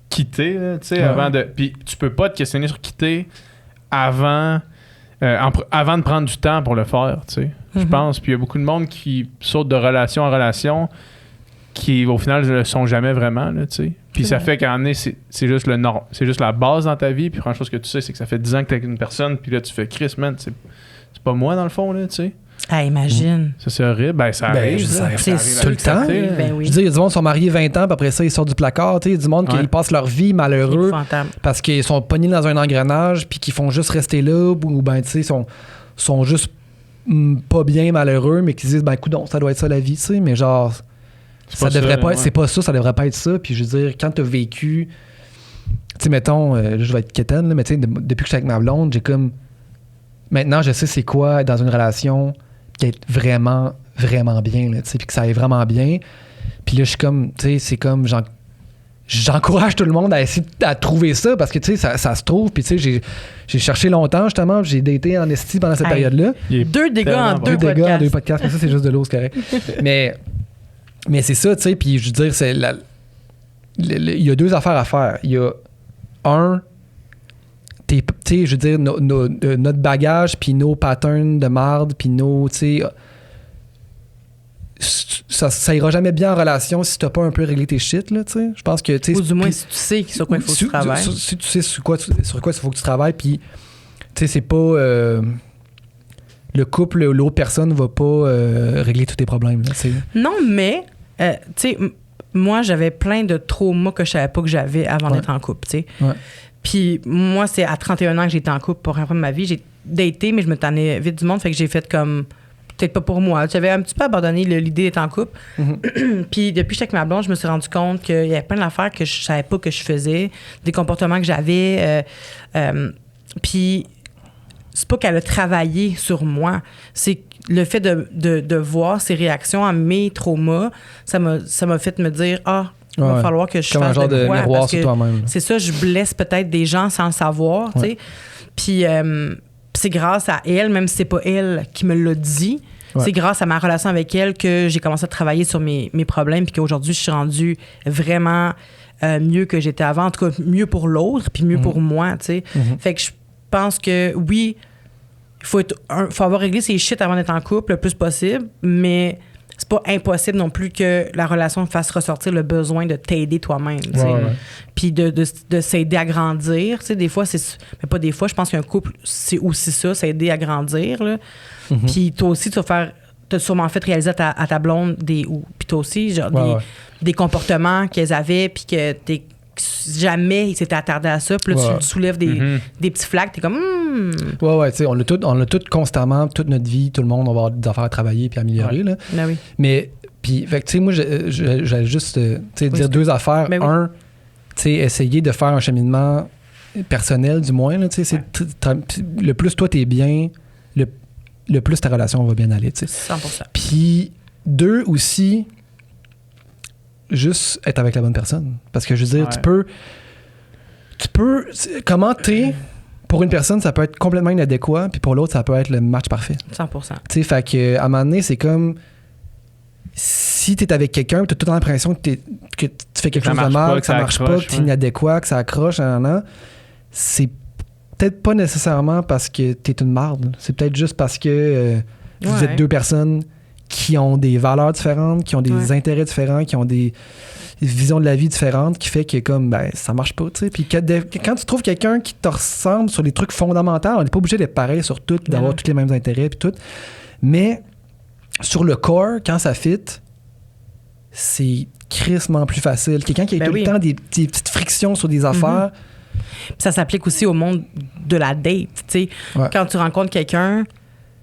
quitter, tu sais, avant de... Puis tu peux pas te questionner sur quitter avant de prendre du temps pour le faire, tu sais. Je pense. Puis il y a beaucoup de monde qui saute de relation en relation qui, au final, ne le sont jamais vraiment, là, tu sais. Puis ça fait qu'à un moment donné, c'est juste la base dans ta vie. Puis franchement, ce que tu sais, c'est que ça fait 10 ans que t'es avec une personne, puis là, tu fais « Chris, man, c'est pas moi, dans le fond, là, tu sais. » Ah, imagine. Ça, c'est horrible. Ben, ça arrive. Ça arrive c'est tout le temps. Ben oui. Je veux dire, il y a du monde qui sont mariés 20 ans, puis après ça, ils sortent du placard. Il y a du monde qui passent leur vie malheureux parce qu'ils sont pognés dans un engrenage, puis qu'ils font juste rester là, ou ben, tu sais, sont juste pas bien malheureux, mais qui se disent, ben, coudonc, ça doit être ça la vie, tu sais, mais genre... Ça devrait pas, c'est pas ça devrait pas être ça. Puis je veux dire, quand t'as vécu, tu sais, mettons, je vais être quétaine, là, mais tu sais, depuis que je suis avec ma blonde, j'ai comme. Maintenant, je sais c'est quoi dans une relation qui est vraiment, vraiment bien, tu sais, puis que ça aille vraiment bien. Puis là, je suis comme, tu sais, c'est comme, j'encourage tout le monde à essayer à trouver ça parce que, tu sais, ça se trouve. Puis, tu sais, j'ai cherché longtemps, justement, j'ai daté en esti pendant cette période-là. 2 dégâts en 2 podcasts. 2 dégâts en 2 podcasts, mais ça, c'est juste de l'eau, c'est correct. Mais c'est ça, tu sais, puis je veux dire, il y a 2 affaires à faire. Il y a tu sais, je veux dire, notre bagage, puis nos patterns de marde, puis tu sais, ça ira jamais bien en relation si t'as pas un peu réglé tes shit, là, tu sais. Je pense que, tu sais... Ou du moins, si tu sais sur quoi il faut que tu travailles. Si tu sais sur quoi il faut que tu travailles, puis, tu sais, c'est pas... le couple ou l'autre personne va pas régler tous tes problèmes. Là, non, mais, tu sais, moi, j'avais plein de traumas que je savais pas que j'avais avant d'être en couple, tu sais. Ouais. Puis moi, c'est à 31 ans que j'étais en couple pour un peu de ma vie. J'ai daté, mais je me tannais vite du monde, fait que j'ai fait comme... Peut-être pas pour moi. J'avais un petit peu abandonné l'idée d'être en couple. Puis depuis que j'étais avec ma blonde, je me suis rendu compte qu'il y avait plein d'affaires que je savais pas que je faisais, des comportements que j'avais. Puis... c'est pas qu'elle a travaillé sur moi, c'est le fait de voir ses réactions à mes traumas, ça m'a fait me dire Il va falloir que je comme fasse un genre de quoi, miroir parce sur que toi-même. c'est ça, je blesse peut-être des gens sans le savoir, tu sais. Puis c'est grâce à elle, même si c'est pas elle qui me l'a dit, c'est grâce à ma relation avec elle que j'ai commencé à travailler sur mes problèmes puis qu'aujourd'hui, je suis rendue vraiment mieux que j'étais avant. En tout cas, mieux pour l'autre puis mieux pour moi, tu sais. Fait que je pense que, oui, il faut avoir réglé ses shit avant d'être en couple le plus possible, mais c'est pas impossible non plus que la relation fasse ressortir le besoin de t'aider toi-même, tu sais. Puis de s'aider à grandir, tu sais. Des fois, mais pas des fois, je pense qu'un couple, c'est aussi ça, s'aider à grandir, là. Puis toi aussi, t'as sûrement fait réaliser à ta blonde puis toi aussi, genre des comportements qu'elles avaient, puis que jamais ils s'étaient attardés à ça. Puis là, tu soulèves des petits flags, t'es comme... tu sais, on l'a tout constamment, toute notre vie, tout le monde, on va avoir des affaires à travailler puis améliorer, là. Ben oui. Mais, puis, fait que, tu sais, moi, j'allais juste, tu sais, dire deux affaires. Ben oui. Un, tu sais, essayer de faire un cheminement personnel, du moins, là, tu sais, le plus toi, t'es bien, le plus ta relation va bien aller, tu sais. 100%. Puis, deux, aussi, juste être avec la bonne personne. Parce que, je veux dire, tu peux comment t'es... Pour une personne, ça peut être complètement inadéquat, puis pour l'autre, ça peut être le match parfait. 100%. Tu sais, fait qu'à un moment donné, c'est comme si t'es avec quelqu'un, t'as tout le temps l'impression que tu fais quelque chose de mal, que ça marche pas, que t'es inadéquat, que ça accroche, c'est peut-être pas nécessairement parce que t'es une marde. C'est peut-être juste parce que vous êtes deux personnes qui ont des valeurs différentes, qui ont des intérêts différents, qui ont des visions de la vie différentes, qui fait que comme ça marche pas, tu sais. Puis quand tu trouves quelqu'un qui te ressemble sur les trucs fondamentaux, on n'est pas obligé d'être pareil sur tout, puis d'avoir tous les mêmes intérêts puis tout. Mais sur le corps, quand ça fit, c'est crissement plus facile. Quelqu'un qui a tout le temps des petites frictions sur des affaires. Puis ça s'applique aussi au monde de la date, tu sais. Quand tu rencontres quelqu'un,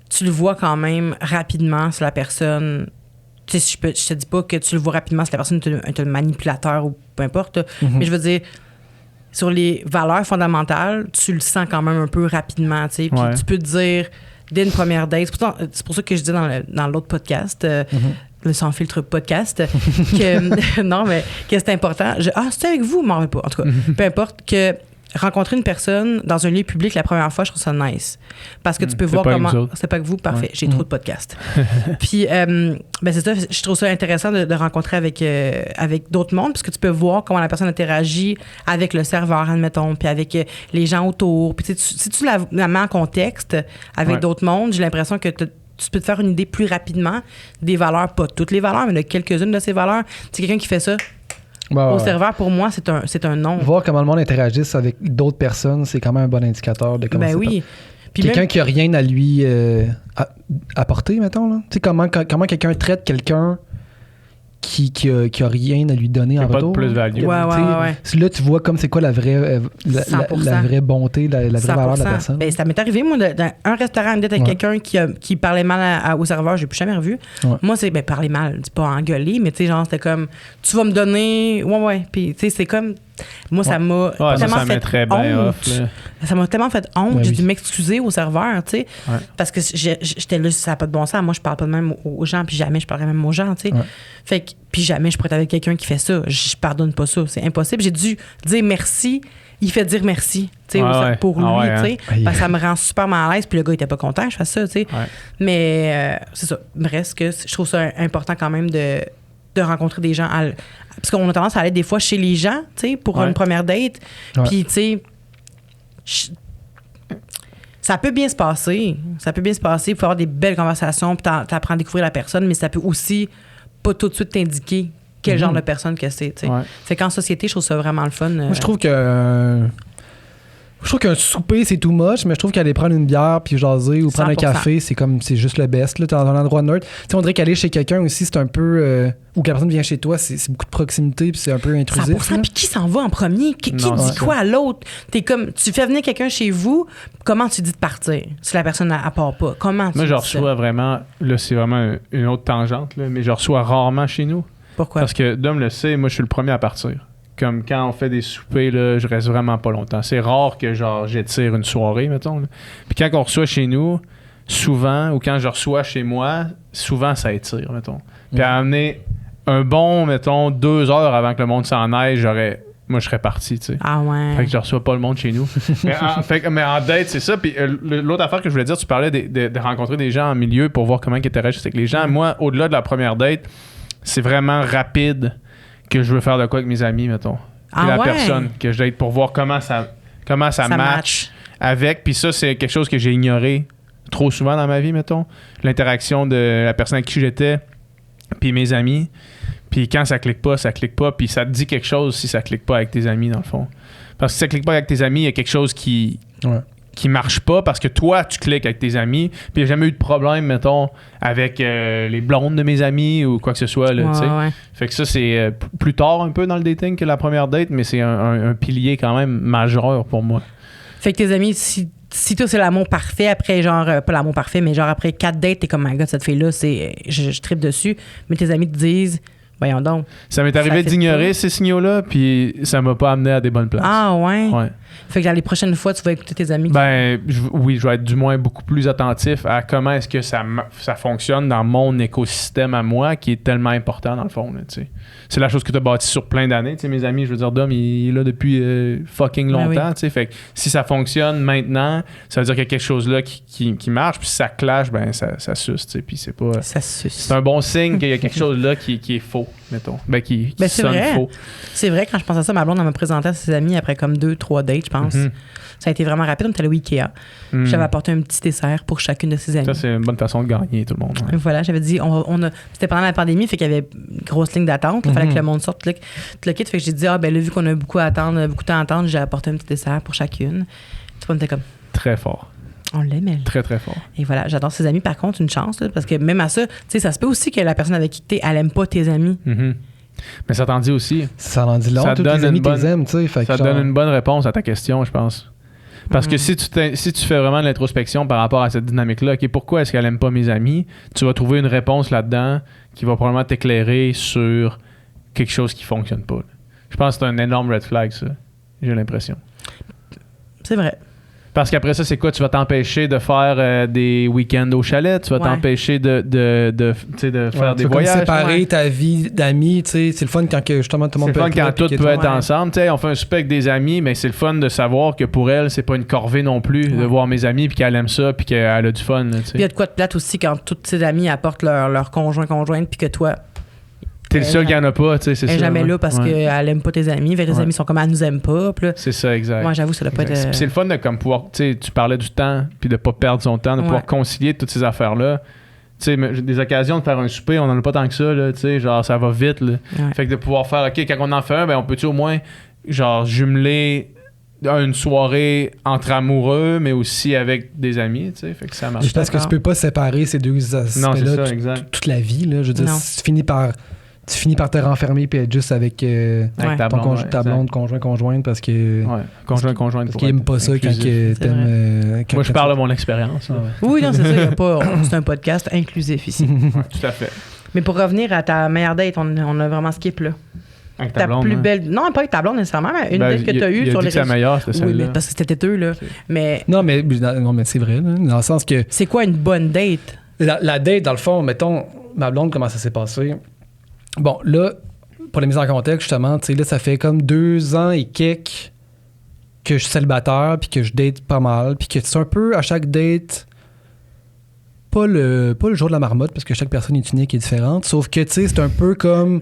tu le vois quand même rapidement si la personne... Tu sais, je te dis pas que tu le vois rapidement si la personne est un manipulateur ou peu importe, mais je veux dire, sur les valeurs fondamentales, tu le sens quand même un peu rapidement, tu sais. Puis tu peux te dire, dès une première date, c'est pour ça que je dis dans l'autre podcast, le Sans Filtre podcast, que non, mais que c'est important. C'est avec vous, m'en veux pas. En tout cas, peu importe, que rencontrer une personne dans un lieu public la première fois, je trouve ça nice. Parce que tu peux voir comment... C'est pas que vous, parfait. J'ai trop de podcasts. Puis, c'est ça, je trouve ça intéressant de rencontrer avec d'autres mondes, parce que tu peux voir comment la personne interagit avec le serveur, admettons, puis avec les gens autour. Puis si tu la mets en contexte avec d'autres mondes, j'ai l'impression que tu peux te faire une idée plus rapidement des valeurs, pas toutes les valeurs, mais de quelques-unes de ces valeurs. C'est quelqu'un qui fait ça. Au serveur, pour moi, c'est un nom. Voir comment le monde interagisse avec d'autres personnes, c'est quand même un bon indicateur de comment oui. Puis quelqu'un qui a rien à lui apporter, mettons. Là. Tu sais, comment quelqu'un traite quelqu'un qui a rien à lui donner en retour. Pas de plus-value. Là, tu vois comme c'est quoi la vraie bonté, la vraie valeur de la personne. Ça m'est arrivé, moi, dans un restaurant, avec quelqu'un qui parlait mal au serveur, j'ai plus jamais revu. Moi, c'est parler mal, c'est pas engueuler, mais tu sais, genre, c'était comme, tu vas me donner. Puis, tu sais, c'est comme. Moi, ça m'a tellement fait honte. Ça m'a tellement fait honte. J'ai dû m'excuser au serveur, tu sais. Parce que j'étais là, ça n'a pas de bon sens. Moi, je parle pas de même aux gens, puis jamais je parlerai même aux gens, tu sais. Fait que, puis jamais je pourrais être avec quelqu'un qui fait ça. Je pardonne pas ça. C'est impossible. J'ai dû dire merci. Il fait dire merci, tu sais, pour lui, tu sais. Parce que ça me rend super mal à l'aise. Puis le gars, il était pas content que je fasse ça, tu sais. Mais c'est ça. Bref, je trouve ça important quand même de rencontrer des gens parce qu'on a tendance à aller des fois chez les gens, tu sais, pour une première date. Puis, tu sais, ça peut bien se passer. Ça peut bien se passer. Il faut avoir des belles conversations, puis t'apprends à découvrir la personne, mais ça peut aussi pas tout de suite t'indiquer quel genre de personne que c'est, tu sais. Fait qu'en société, je trouve ça vraiment le fun. Moi, je trouve qu'un souper, c'est too much, mais je trouve qu'aller prendre une bière puis jaser ou prendre 100%. Un café, c'est juste le best. Là, t'es dans un endroit neutre. Tu sais, on dirait qu'aller chez quelqu'un aussi, c'est un peu... ou que la personne vient chez toi, c'est beaucoup de proximité puis c'est un peu intrusif. 100%. Puis qui s'en va en premier? Qui dit quoi à l'autre? T'es comme... Tu fais venir quelqu'un chez vous, comment tu dis de partir si la personne elle part pas? Comment tu Moi, dis je reçois vraiment... Là, c'est vraiment une autre tangente, là, mais je reçois rarement chez nous. Pourquoi? Parce que Dom le sait, moi, je suis le premier à partir. Comme quand on fait des soupers, là, je reste vraiment pas longtemps. C'est rare que genre j'étire une soirée, mettons. Là. Puis quand on reçoit chez nous, souvent, ou quand je reçois chez moi, souvent ça étire, mettons. Puis à amener un bon, mettons, 2 heures avant que le monde s'en aille, moi, je serais parti, tu sais. Ah ouais. Fait que je reçois pas le monde chez nous. mais en date, c'est ça. Puis l'autre affaire que je voulais dire, tu parlais de rencontrer des gens en milieu pour voir comment ils interagissent avec les gens. Moi, au-delà de la première date, c'est vraiment rapide que je veux faire de quoi avec mes amis, mettons. Puis la personne que je date pour voir comment ça match avec. Puis ça, c'est quelque chose que j'ai ignoré trop souvent dans ma vie, mettons. L'interaction de la personne avec qui j'étais puis mes amis. Puis quand ça clique pas, puis ça te dit quelque chose si ça clique pas avec tes amis, dans le fond. Parce que si ça clique pas avec tes amis, il y a quelque chose qui marche pas parce que toi, tu cliques avec tes amis. Puis il n'y a jamais eu de problème, mettons, avec les blondes de mes amis ou quoi que ce soit, là, tu sais. Ouais. Fait que ça, c'est plus tard un peu dans le dating que la première date, mais c'est un pilier quand même majeur pour moi. Fait que tes amis, si toi, c'est l'amour parfait, après, genre, pas l'amour parfait, mais genre, après 4 dates, t'es comme, my God, cette fille-là, je trippe dessus. Mais tes amis te disent, voyons donc. Ça m'est arrivé d'ignorer ces signaux-là, puis ça m'a pas amené à des bonnes places. Ah, ouais? Ouais. Fait que dans les prochaines fois, tu vas écouter tes amis. Ben, oui, je vais être du moins beaucoup plus attentif à comment est-ce que ça fonctionne dans mon écosystème à moi, qui est tellement important dans le fond, là, tu sais. C'est la chose que tu as bâti sur plein d'années. Tu sais, mes amis, je veux dire, Dom, il est là depuis fucking longtemps, tu sais. Fait que si ça fonctionne maintenant, ça veut dire qu'il y a quelque chose là qui marche, puis si ça clash, ben, ça suce, tu sais. Puis c'est pas... Ça suce. C'est un bon signe qu'il y a quelque chose là qui est faux, mettons. Ben, qui sonne faux. C'est vrai, quand je pense à ça, ma blonde, elle m'a présenté à ses amis après comme 2-3 dates, je pense. Mm-hmm. Ça a été vraiment rapide. On était allé au Ikea. J'avais apporté un petit dessert pour chacune de ses amies. Ça, c'est une bonne façon de gagner tout le monde. Ouais. Voilà, j'avais dit, c'était pendant la pandémie, fait qu'il y avait une grosse ligne d'attente. Il fallait que le monde sorte, tout le kit. Fait que j'ai dit, ben là, vu qu'on a beaucoup de temps à attendre, j'ai apporté un petit dessert pour chacune. Tout le monde était comme... Très fort. On l'aimait. Très, très fort. Et voilà, j'adore ses amis. Par contre, une chance, là, parce que même à ça, tu sais, ça se peut aussi que la personne avec qui t'es, elle aime pas tes amis. Mm-hmm. Mais ça t'en dit aussi. Ça en dit long, ça tous tes amis t'aiment, tu sais. Ça te donne une bonne réponse à ta question, je pense. Parce que si tu fais vraiment de l'introspection par rapport à cette dynamique-là, OK, pourquoi est-ce qu'elle aime pas mes amis? Tu vas trouver une réponse là-dedans qui va probablement t'éclairer sur quelque chose qui fonctionne pas. Là. Je pense que c'est un énorme red flag, ça. J'ai l'impression. C'est vrai. Parce qu'après ça, c'est quoi? Tu vas t'empêcher de faire des week-ends au chalet, tu vas t'empêcher de faire des voyages. Comme séparer ta vie d'amis, tu sais, c'est le fun quand justement tout le monde peut être là. C'est le fun quand tout peut être ensemble. Tu sais, on fait un souper avec des amis, mais c'est le fun de savoir que pour elle, c'est pas une corvée non plus de voir mes amis, puis qu'elle aime ça, puis qu'elle a du fun. Puis il y a de quoi de plate aussi quand toutes ses amies apportent leur conjointe, puis que toi... T'es le seul qui en a pas, tu sais, c'est ça. Elle est jamais là parce qu'elle aime pas tes amis. Tes amis sont comme, elle nous aime pas. C'est ça, exact. Moi, j'avoue, ça doit pas être... C'est le fun de comme pouvoir, tu sais, tu parlais du temps, puis de pas perdre son temps, de pouvoir concilier toutes ces affaires-là. Tu sais, des occasions de faire un souper, on en a pas tant que ça, là, tu sais, genre, ça va vite, là. Fait que de pouvoir faire, OK, quand on en fait un, ben, on peut-tu au moins, genre, jumeler une soirée entre amoureux, mais aussi avec des amis, tu sais, fait que ça marche. Parce que tu peux pas séparer ces deux aspects-là toute la vie, là. Je veux dire, si tu finis par te renfermer puis être juste avec ta blonde, conjointe parce que... Ouais, conjointe. Parce qu'il aime pas ça quand t'aimes... Moi, je parle de mon expérience. Oui, non, c'est ça. C'est un podcast inclusif ici. Tout à fait. Mais pour revenir à ta meilleure date, on a vraiment skip là. Avec ta blonde, plus belle... Non, pas avec ta blonde nécessairement, mais une date que tu as eue sur les réseaux. C'est meilleure, c'était celle-là. Oui, parce que c'était têteux, là. Mais... Non, mais c'est vrai, là, dans le sens que... C'est quoi une bonne date? La date, dans le fond, mettons, ma blonde, comment ça s'est passé? Bon, là, pour la mise en contexte, justement, tu sais, là, ça fait comme 2 ans et quelques que je suis célibataire, puis que je date pas mal, puis que c'est un peu à chaque date, pas le jour de la marmotte, parce que chaque personne est unique et différente, sauf que, tu sais, c'est un peu comme,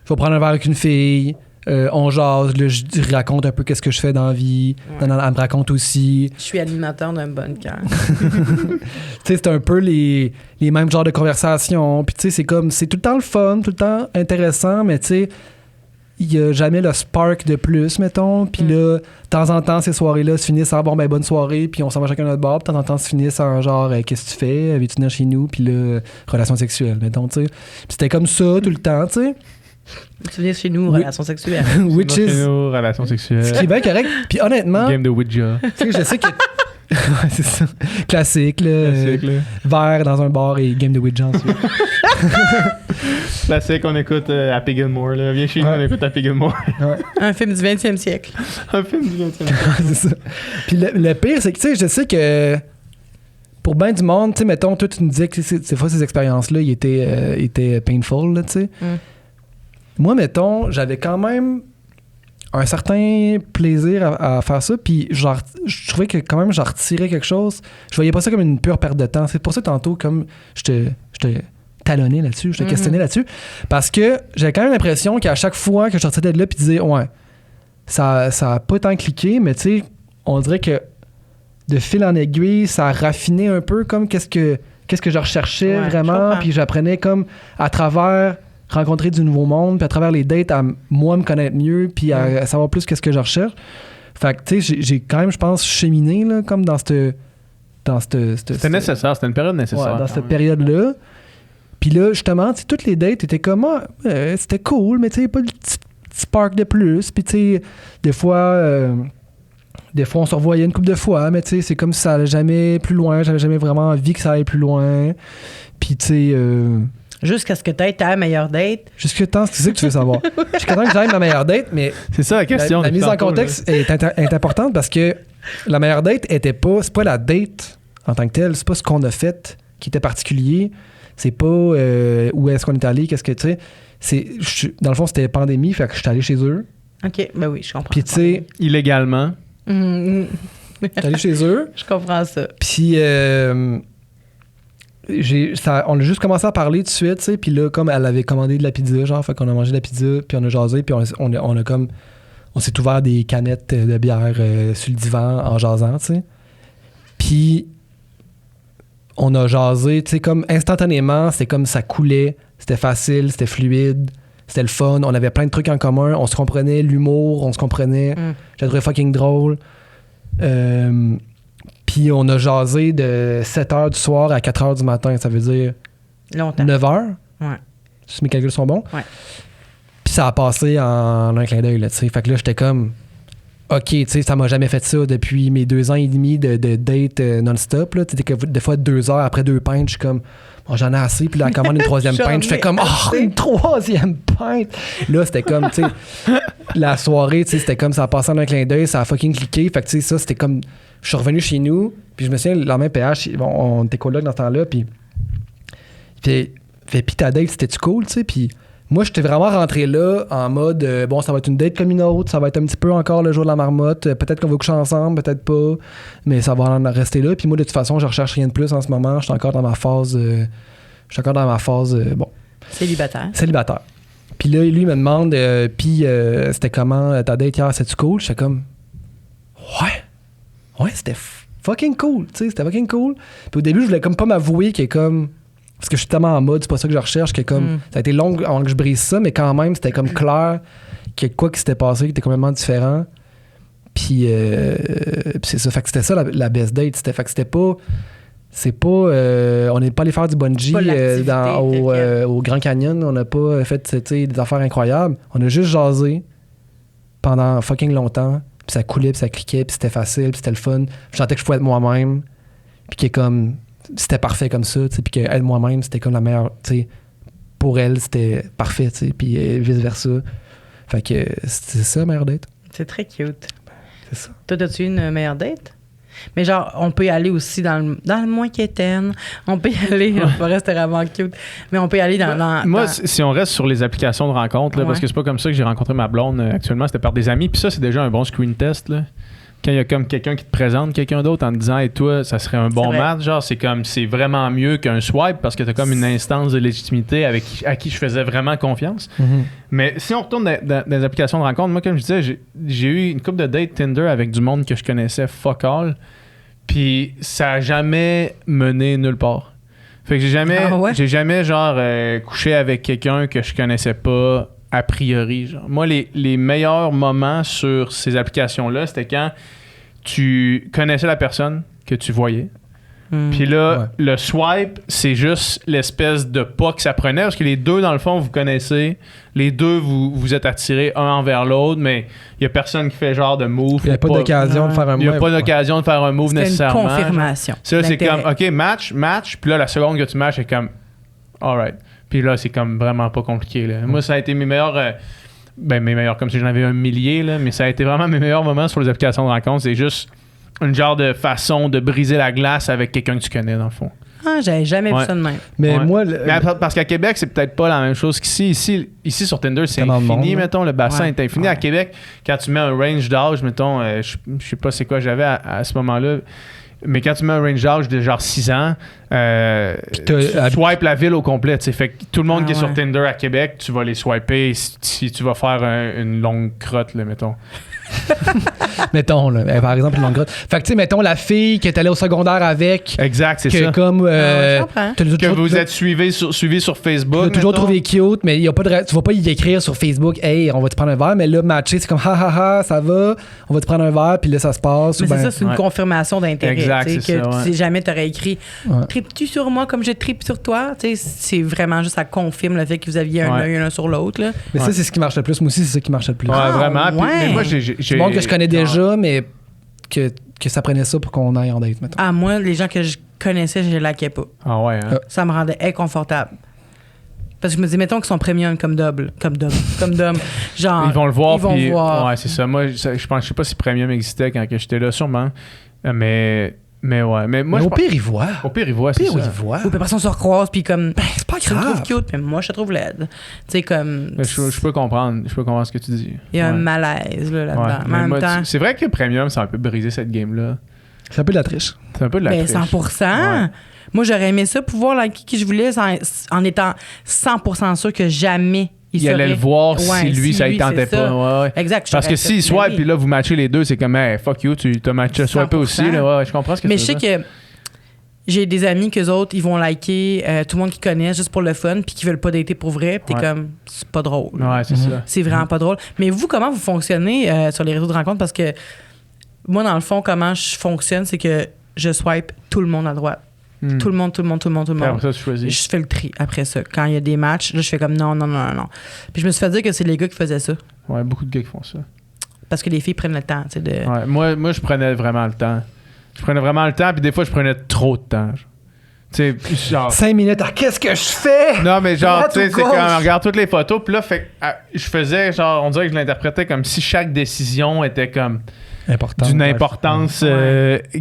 je vais prendre un verre avec une fille, on jase, là, je raconte un peu qu'est-ce que je fais dans la vie, elle me raconte aussi. Je suis animateur d'un bon cœur. Tu sais, c'est un peu les mêmes genres de conversations, puis tu sais, c'est tout le temps le fun, tout le temps intéressant, mais tu sais, il n'y a jamais le spark de plus, mettons, puis là, de temps en temps, ces soirées-là se finissent en bonne soirée, puis on s'en va chacun notre bar, puis de temps en temps, se finissent en genre, qu'est-ce que tu fais, veux-tu venir chez nous, puis là, relation sexuelle, mettons, tu sais. Puis c'était comme ça tout le temps, tu sais. Tu viens chez nous, relation sexuelle. Which is... Chez nous, relation sexuelle. Ce qui est bien correct. Puis honnêtement... Game de Ouija. Tu sais, je sais que... Ouais, c'est ça. Classique, là. Verre dans un bar et game de Ouija ensuite. Classique, on écoute Happy Gilmore, là. Viens chez nous, on écoute Happy Gilmore. Un film du 20e siècle. Un film du 20e siècle. C'est ça. Puis le pire, c'est que, tu sais, je sais que... Pour bien du monde, tu sais, mettons, toi, tu me disais que ces fois, ces expériences-là, ils étaient painful, là, tu sais. moi, mettons, j'avais quand même un certain plaisir à faire ça, puis genre, je trouvais que quand même j'en retirais quelque chose. Je voyais pas ça comme une pure perte de temps. C'est pour ça tantôt, comme je te talonnais là-dessus, je te questionnais là-dessus, parce que j'avais quand même l'impression qu'à chaque fois que je sortais de là puis disais ouais, ça a pas tant cliqué, mais tu sais, on dirait que de fil en aiguille, ça a raffiné un peu comme qu'est-ce que je recherchais vraiment, puis j'apprenais comme à travers rencontrer du nouveau monde, puis à travers les dates, à moi me connaître mieux, puis à savoir plus qu'est-ce que je recherche. Fait que, tu sais, j'ai quand même, je pense, cheminé, là, comme dans cette... C'était nécessaire, c'était une période nécessaire. Ouais, dans cette période-là. Puis là, justement, tu sais, toutes les dates étaient comme... c'était cool, mais tu sais, pas le petit spark de plus. Puis tu sais, des fois, on se revoyait une couple de fois, mais tu sais, c'est comme si ça allait jamais plus loin. J'avais jamais vraiment envie que ça aille plus loin. Puis tu sais... Jusqu'à ce que tu aies ta meilleure date. Jusqu'à temps, c'est ça que tu veux savoir. Jusqu'à temps que j'aille ma meilleure date, mais... C'est ça la question. La mise en contexte est importante parce que la meilleure date était pas... C'est pas la date en tant que telle, c'est pas ce qu'on a fait qui était particulier. C'est pas où est-ce qu'on est allé, qu'est-ce que tu sais. Dans le fond, c'était pandémie, fait que je suis allé chez eux. OK, ben oui, je comprends. Puis tu sais... Illégalement. Je suis allé chez eux. Je comprends ça. Puis... on a juste commencé à parler tout de suite, tu sais, puis là, comme elle avait commandé de la pizza, genre, fait qu'on a mangé de la pizza, puis on a jasé, puis on s'est ouvert des canettes de bière sur le divan en jasant, tu sais. Puis on a jasé, tu sais, comme instantanément, c'était comme ça coulait, c'était facile, c'était fluide, c'était le fun, on avait plein de trucs en commun, on se comprenait, l'humour, on se comprenait, j'ai trouvé fucking drôle. Puis on a jasé de 7h du soir à 4h du matin, ça veut dire longtemps. 9h. Ouais. Si mes calculs sont bons. Ouais. Puis ça a passé en un clin d'œil, là, tu sais. Fait que là, j'étais comme, OK, tu sais, ça m'a jamais fait ça depuis mes 2 ans et demi de date non-stop, là. Tu sais, des fois, 2 heures après 2 pintes, je suis comme, bon, j'en ai assez. Puis là, elle commande une 3e pinte. Je fais comme, oh, une 3e pinte. Là, c'était comme, tu sais, la soirée, tu sais, c'était comme, ça a passé en un clin d'œil, ça a fucking cliqué. Fait que, tu sais, ça, c'était comme... Je suis revenu chez nous, puis je me souviens, le lendemain PH, on était coloc dans ce temps-là, puis ta date, c'était-tu cool, tu sais? Puis moi, j'étais vraiment rentré là en mode, bon, ça va être une date comme une autre, ça va être un petit peu encore le jour de la marmotte, peut-être qu'on va coucher ensemble, peut-être pas, mais ça va en rester là. Puis moi, de toute façon, je recherche rien de plus en ce moment, je suis encore dans ma phase, bon... Célibataire. Puis là, lui, il me demande, c'était comment ta date hier, c'était-tu cool? J'étais comme, ouais, c'était fucking cool, tu sais, c'était fucking cool. Puis au début, je voulais comme pas m'avouer qu'il est comme... Parce que je suis tellement en mode, c'est pas ça que je recherche, que comme... Ça a été long avant que je brise ça, mais quand même, c'était comme clair qu'il y a quoi qui s'était passé, qui était complètement différent. Puis c'est ça, fait que c'était ça la best date. Fait que c'était pas... on n'est pas allé faire du bungee au Grand Canyon, on n'a pas fait des affaires incroyables. On a juste jasé pendant fucking longtemps. Puis ça coulait, puis ça cliquait, puis c'était facile, puis c'était le fun. Je sentais que je pouvais être moi-même, puis que comme c'était parfait comme ça, tu sais, puis qu'elle moi-même, c'était comme la meilleure, tu sais, pour elle, c'était parfait, tu sais, puis vice-versa. Fait que c'est ça, meilleure date. C'est très cute. C'est ça. Toi, as-tu une meilleure date? Mais genre, on peut y aller aussi dans le moins quétaine. On peut y aller, le forêt, c'était vraiment cute. Mais on peut y aller Moi, si on reste sur les applications de rencontres, là, parce que c'est pas comme ça que j'ai rencontré ma blonde actuellement, c'était par des amis. Puis ça, c'est déjà un bon screen test, là. Quand il y a comme quelqu'un qui te présente quelqu'un d'autre en te disant, et toi, ça serait un bon match, genre, c'est vraiment mieux qu'un swipe parce que t'as comme une instance de légitimité à qui je faisais vraiment confiance. Mm-hmm. Mais si on retourne dans les applications de rencontre, moi, comme je disais, j'ai eu une couple de dates Tinder avec du monde que je connaissais fuck all, puis ça a jamais mené nulle part. Fait que j'ai jamais genre couché avec quelqu'un que je connaissais pas a priori. Genre. Moi, les meilleurs moments sur ces applications-là, c'était quand tu connaissais la personne que tu voyais. Puis là, le swipe, c'est juste l'espèce de pas que ça prenait, parce que les deux, dans le fond, vous connaissez. Les deux, vous êtes attirés un envers l'autre, mais il y a personne qui fait genre de move. Il n'y a pas d'occasion de faire un move. Il n'y a pas d'occasion de faire un move nécessairement. C'est une confirmation. Ça, c'est comme, OK, match. Puis là, la seconde que tu matches, c'est comme, all right. Puis là, c'est comme vraiment pas compliqué. Là. Moi, ça a été mes meilleurs... mes meilleurs, comme si j'en avais un millier, là, mais ça a été vraiment mes meilleurs moments sur les applications de rencontre. C'est juste une genre de façon de briser la glace avec quelqu'un que tu connais, dans le fond. Ah, j'avais jamais vu ça de même. Mais Ouais. moi, Mais parce qu'à Québec, c'est peut-être pas la même chose qu'ici. Ici sur Tinder, c'est Tellement de infini, monde, mettons. Le bassin Ouais. est infini. À Québec, quand tu mets un range d'âge, mettons, je sais pas c'est quoi j'avais à ce moment-là, mais quand tu mets un range d'âge de genre 6 ans, tu swipes la ville au complet. T'sais. Fait que tout le monde qui est sur Tinder à Québec, tu vas les swiper si tu vas faire une longue crotte, là, mettons. mettons, là, par exemple, une longue grotte. Fait que, tu sais, mettons, la fille qui est allée au secondaire avec, Exact, c'est que ça. comme. je comprends. t'as Que vous êtes suivi sur Facebook. Tu l'as toujours mettons. trouvé cute, mais y a pas de tu vas pas y écrire sur Facebook, hey, on va te prendre un verre, mais là, matcher, c'est comme, ha ha ha, ça va, on va te prendre un verre, puis là, ça se passe. Mais ou ben- c'est ça, c'est une Ouais. confirmation d'intérêt. Exact, tu sais, c'est que ça, ouais. tu sais jamais t'aurais écrit Ouais. tripes-tu sur moi comme je tripe sur toi? Tu sais, c'est vraiment juste, ça confirme le fait que vous aviez un Ouais. œil l'un sur l'autre. Là. Mais Ouais. ça, c'est ce qui marche le plus. Moi aussi, c'est ça qui marche le plus. Ouais, Ah, vraiment. Puis- ouais. mais moi, j'ai. C'est bon que je connais déjà, mais que ça prenait ça pour qu'on aille en date, mettons. Ah, moi, les gens que je connaissais, je les laquais pas. Ah ouais, hein? Ça me rendait inconfortable. Parce que je me dis, mettons qu'ils sont premium comme double. Genre, Ils vont le voir. Ils vont puis- voir. Ouais, c'est ça. Moi, je sais pas si Premium existait quand que j'étais là, sûrement. Mais ouais. Mais moi, Mais je au pense- pire, ils voient. au pire, ils voient, c'est Au pire, ça. ils voient. Ou puis après ça, on se recroise, puis comme, C'est pas tu me grave. trouves cute, mais moi, je te trouve laide. Tu sais, comme, Mais je peux comprendre. Je peux comprendre ce que tu dis. il y a un Ouais. malaise là, là-dedans. Ouais. Mais en Mais moi, même temps, c'est vrai que Premium, ça a un peu brisé cette game-là. C'est un peu de la triche. C'est un peu de la ben, triche. 100%. Ouais. Moi, j'aurais aimé ça, pouvoir liker qui je voulais en étant 100% sûr que jamais Il allait le voir si Ouais, lui, ça ne tentait c'est pas. ça. Ouais, ouais. Exact. Parce que s'il soit swipe, puis là, vous matchez les deux, c'est comme, hey, fuck you, tu t'as matché swipé 100%. aussi. Là, ouais, je comprends ce que Mais tu je sais veux dire. que j'ai des amis qu'eux autres, ils vont liker tout le monde qu'ils connaissent juste pour le fun, puis qui veulent pas dater pour vrai, puis t'es Ouais. comme, c'est pas drôle. Ouais, c'est ça. C'est vraiment pas drôle. Mais vous, comment vous fonctionnez sur les réseaux de rencontres? Parce que moi, dans le fond, comment je fonctionne, c'est que je swipe tout le monde à droite. Hmm. Tout le monde. Puis après ça, tu choisis. Je fais le tri après ça. Quand il y a des matchs, là, je fais comme non. Puis je me suis fait dire que c'est les gars qui faisaient ça. Ouais, beaucoup de gars qui font ça. Parce que les filles prennent le temps, tu sais, de... Ouais, moi, je prenais vraiment le temps. Je prenais vraiment le temps, puis des fois, je prenais trop de temps. Tu sais, genre. 5 minutes, qu'est-ce que je fais? Non, mais genre, Droite tu sais, ou c'est gauche? quand on regarde toutes les photos, puis là, fait, je faisais, genre, on dirait que je l'interprétais comme si chaque décision était comme Important. d'une importance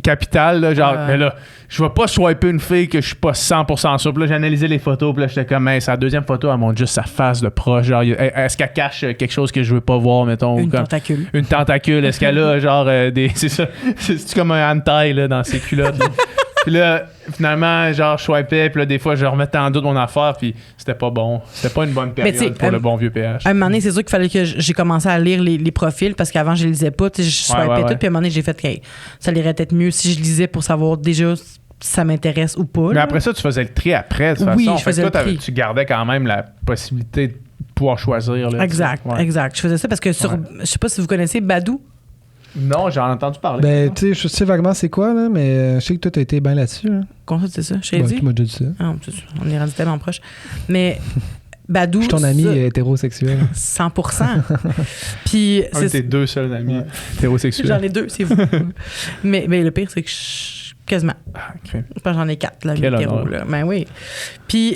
capitale, là, genre, mais là, je vais pas swiper une fille que je suis pas 100% sûr. Puis là, j'ai analysé les photos, puis là, j'étais comme, hey, sa deuxième photo, elle montre juste sa face de proche. Genre, est-ce qu'elle cache quelque chose que je veux pas voir, mettons? Une ou comme, tentacule. une tentacule. Est-ce qu'elle a, genre, des. C'est ça. C'est comme un hentai, là, dans ses culottes. là. Puis là, finalement, genre, je swipais, puis là, des fois, je remettais en doute mon affaire, puis c'était pas bon. C'était pas une bonne Mais tu période sais, pour le bon vieux PH. À un moment donné, c'est sûr qu'il fallait que j'ai commencé à lire les profils parce qu'avant, je les lisais pas. Tu sais, je swipais ouais. tout. Puis à un moment donné, j'ai fait que ça irait peut-être mieux si je lisais pour savoir déjà si ça m'intéresse ou pas. Mais là. après ça, tu faisais le tri après, de toute Oui, façon. je Fait que faisais toi, le tri. tu gardais quand même la possibilité de pouvoir choisir. Là, Exact, Ouais. exact. Je faisais ça parce que sur... Ouais. Je sais pas si vous connaissez Badou. Non, j'en ai entendu parler. Ben, tu sais, je sais vaguement c'est quoi, là, mais je sais que toi, t'as été bien là-dessus. Hein. Comment ça, c'est ça? Je t'ai Ben, dit? tu m'as déjà dit ça. Ah, on est rendu tellement proche. Mais Badou... Je suis ton ami ça, hétérosexuel. 100%. Puis... un de tes deux seuls amis hétérosexuels. J'en ai 2, c'est vous. mais le pire, c'est que quasiment. Ah, crème. Je pense que j'en ai 4, là, Quel hétéro, honneur. là. Ben oui. Puis,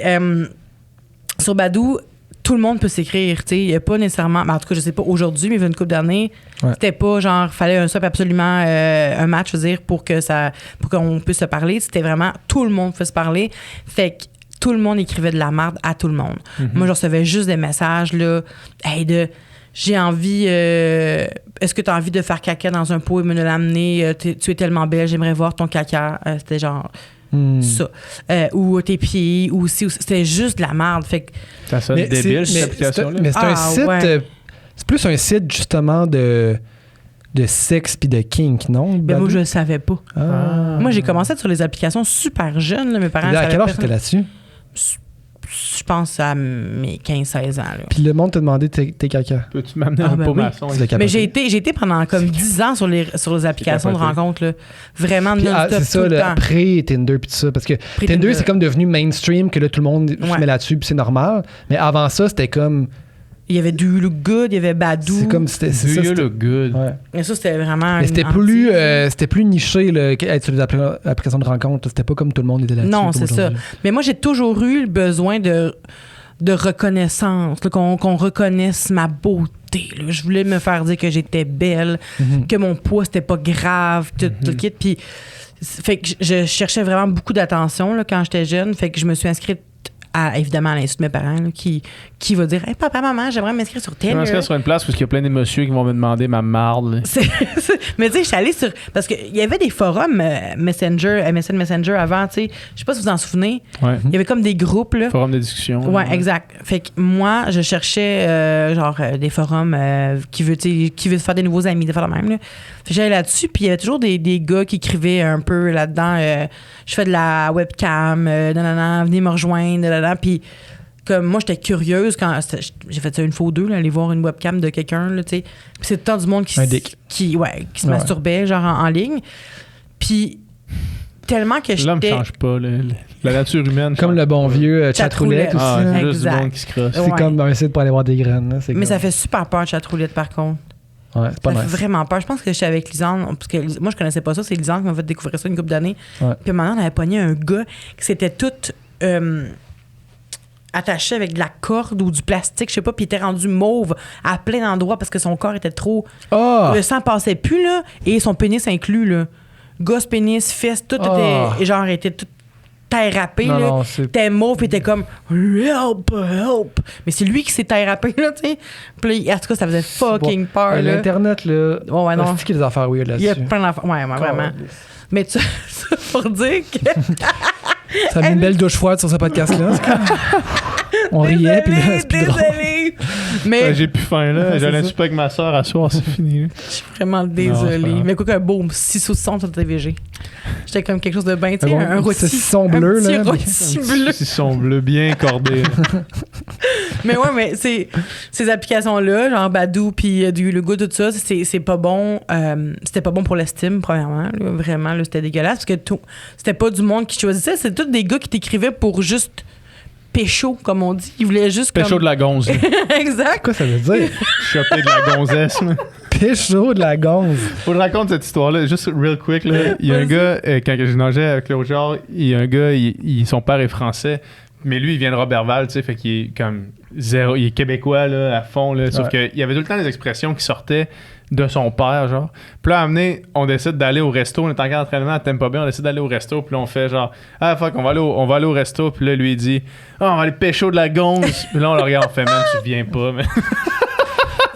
sur Badou, tout le monde peut s'écrire, tu sais. Il n'y a pas nécessairement... Ben, en tout cas, je sais pas aujourd'hui, mais il y a une couple d'années, Ouais. c'était pas genre, fallait un swipe absolument, un match, je veux dire, pour qu'on puisse se parler. C'était vraiment, tout le monde peut se parler. Fait que tout le monde écrivait de la merde à tout le monde. Moi, je recevais juste des messages, là, hey, de... J'ai envie... est-ce que tu as envie de faire caca dans un pot et me l'amener? Tu es tellement belle, j'aimerais voir ton caca. C'était genre ça. Ou tes pieds, ou aussi. C'était juste de la merde. Fait que... Ça sonne Mais débile, c'est- cette mais application-là. Mais c'est un Ah, site. ouais. C'est plus un site, justement, de sexe puis de kink, non? Ben, Badou? moi, je le savais pas. Ah. Moi, j'ai commencé sur les applications super jeunes. Là, mes parents À savaient quel âge personne. t'étais là-dessus? Je pense à mes 15-16 ans. Là. Puis le monde te demandait tes caca. Peux-tu m'amener Ah, un ben pot oui. maçon? Tu l'as capoté. Mais j'ai été pendant comme 10 ans sur les applications de capoté. rencontres. Là. Vraiment Puis, non-stop, c'est tout ça, le le temps. pré-Tinder puis tout ça. Parce que Tinder, c'est comme devenu mainstream, que là, tout le monde se Ouais. met là-dessus, puis c'est normal. Mais avant ça, c'était comme. Il y avait du Look Good, il y avait Badou. C'est comme. C'était, c'est Do ça, you c'était- look good? Ouais. Mais ça, c'était vraiment. Mais c'était un c'était plus niché, là, être sur les applications de rencontre. C'était pas comme tout le monde était là-dessus. Non, comme c'est ça. aujourd'hui. Mais moi, j'ai toujours eu le besoin de reconnaissance, là, qu'on reconnaisse ma beauté. Là. Je voulais me faire dire que j'étais belle, Mhm. que mon poids, c'était pas grave, tout le kit. Puis Fait que je cherchais vraiment beaucoup d'attention là, quand j'étais jeune. Fait que je me suis inscrite évidemment à l'insu de mes parents là, qui va dire hey, papa, maman, j'aimerais m'inscrire sur tel. Je m'inscrire sur une place où il y a plein de messieurs qui vont me demander ma marde. Mais tu sais, je suis allée sur. Parce qu'il y avait des forums Messenger, MSN Messenger avant, tu sais. Je sais pas si vous en souvenez. Ouais. Il y avait comme des groupes, là. Forum de discussion. Ouais, exact. Fait que moi, je cherchais des forums qui veut faire des nouveaux amis, des fois la même. Là. Fait que j'allais là-dessus, puis il y avait toujours des gars qui écrivaient un peu là-dedans. Je fais de la webcam, venez me rejoindre, puis comme moi, j'étais curieuse quand j'ai fait ça une fois ou deux, là, aller voir une webcam de quelqu'un, là, tu sais. Puis c'est tout le temps du monde qui se masturbait, genre en ligne. Puis tellement que j'étais... L'homme ne change pas, la nature humaine. Comme le bon vieux chatroulette aussi. C'est juste Exact. du monde qui se crosse. C'est comme un site pour aller voir des graines. Là. Mais ça fait super peur, chatroulette, par contre. Ouais, c'est pas Ça nice. fait vraiment peur. Je pense que j'étais avec Lisanne, parce que moi, je connaissais pas ça. C'est Lisanne qui m'a fait découvrir ça une couple d'années. Ouais. Puis maintenant, on avait pogné un gars qui s'était tout attaché avec de la corde ou du plastique, je sais pas, puis il était rendu mauve à plein d'endroits parce que son corps était trop... Ah! Le sang passait plus, là, et son pénis inclus, là. Gosse, pénis, fesses, tout était tout terrapé, là. Non, c'est... T'es mauve, puis t'es comme help, help. Mais c'est lui qui s'est terrapé, là, tu sais. Puis là, en tout cas, ça faisait fucking peur, là. L'Internet, là. Ouais, non. C'est qu'il y a des affaires weird Il y a là-dessus. plein d'affaires. Ouais, vraiment. Mais ça pour dire que. Ça a mis une belle douche froide sur ce podcast-là. On riait, puis là, c'est plus drôle. Désolée. Mais J'ai plus faim, là. J'allais un souper avec ma soeur à soir, c'est fini. Là. je suis vraiment désolée. Non, Mais quoi qu'un beau 6 saucissons sur le TVG. J'étais comme quelque chose de bien, tu sais, Bon, un rôti. saucisson bleu, un petit là. rôti bleu. Ils sont bleus, bien cordés. Mais ouais, mais ces applications-là, genre Badoo puis du Lugo, tout ça, c'est pas bon. C'était pas bon pour l'estime, premièrement. Là, vraiment, là, c'était dégueulasse. Parce que c'était pas du monde qui choisissait. C'était tous des gars qui t'écrivaient pour juste pécho, comme on dit. Ils voulaient juste Pécho comme... de la gonze. Quoi Exact. ça veut dire? Choper de la gonzesse. là. Pécho de la gonze. Faut que je raconte cette histoire-là, juste real quick. Là. Il y a un gars, quand je nageais avec l'autre genre, il y a un gars, son père est français, mais lui, il vient de Robertval, tu sais, fait qu'il est comme zéro, il est québécois, là, à fond, là, sauf qu'il y avait tout le temps des expressions qui sortaient de son père, genre. Puis là, à amener, on décide d'aller au resto, on est en entraînement à Tampa Bay, on décide d'aller au resto, puis là, on fait genre, ah, fuck, on va aller au resto, puis là, lui, il dit, ah, on va aller pécho de la gonze. Puis là, on le regarde, on fait, man, tu viens pas, man.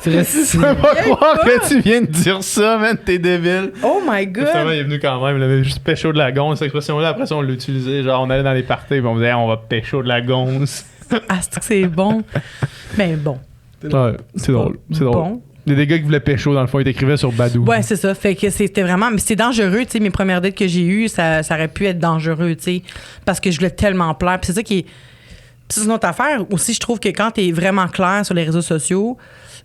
C'est Je peux pas croire que tu viens de dire ça, man, t'es débile. Oh my Finalement, God. il est venu quand même, il avait juste pécho de la gonze, cette expression-là. Après ça, on l'utilisait, genre, on allait dans les parties, puis on disait, on va pécho de la gonze. Ah, c'est que c'est bon. Mais bon. Ouais, c'est drôle, c'est drôle. Bon. Il y a des gars qui voulaient pécho, dans le fond, ils t'écrivaient sur Badoo. Ouais, c'est ça. Fait que c'était vraiment... Mais c'est dangereux, tu sais. Mes premières dates que j'ai eues, ça aurait pu être dangereux, tu sais. Parce que je voulais tellement plaire. Puis c'est ça qui est... Puis c'est une autre affaire. Aussi, je trouve que quand t'es vraiment clair sur les réseaux sociaux,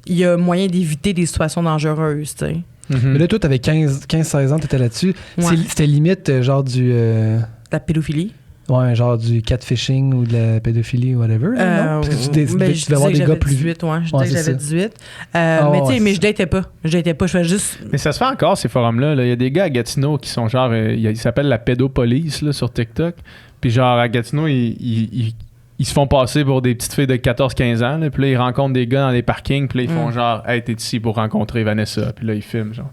il y a moyen d'éviter des situations dangereuses, tu sais. Mais là, toi, t'avais 15-16 ans, t'étais là-dessus. Ouais. C'était limite genre du... La pédophilie. Ouais, genre du catfishing ou de la pédophilie ou whatever. Là, non? Parce que tu devais avoir des gars plus... 18, ouais. Je Ouais, disais que c'est j'avais ça. 18. Ah, mais tu sais, ouais, mais c'est je datais pas. Je fais juste... Mais ça se fait encore, ces forums-là. là. Il y a des gars à Gatineau qui sont genre... ils s'appellent la pédopolice, là, sur TikTok. Puis genre, à Gatineau, ils se font passer pour des petites filles de 14-15 ans. Là, puis là, ils rencontrent des gars dans les parkings. Puis là, ils font genre, hey, t'es ici pour rencontrer Vanessa. Puis là, ils filment, genre.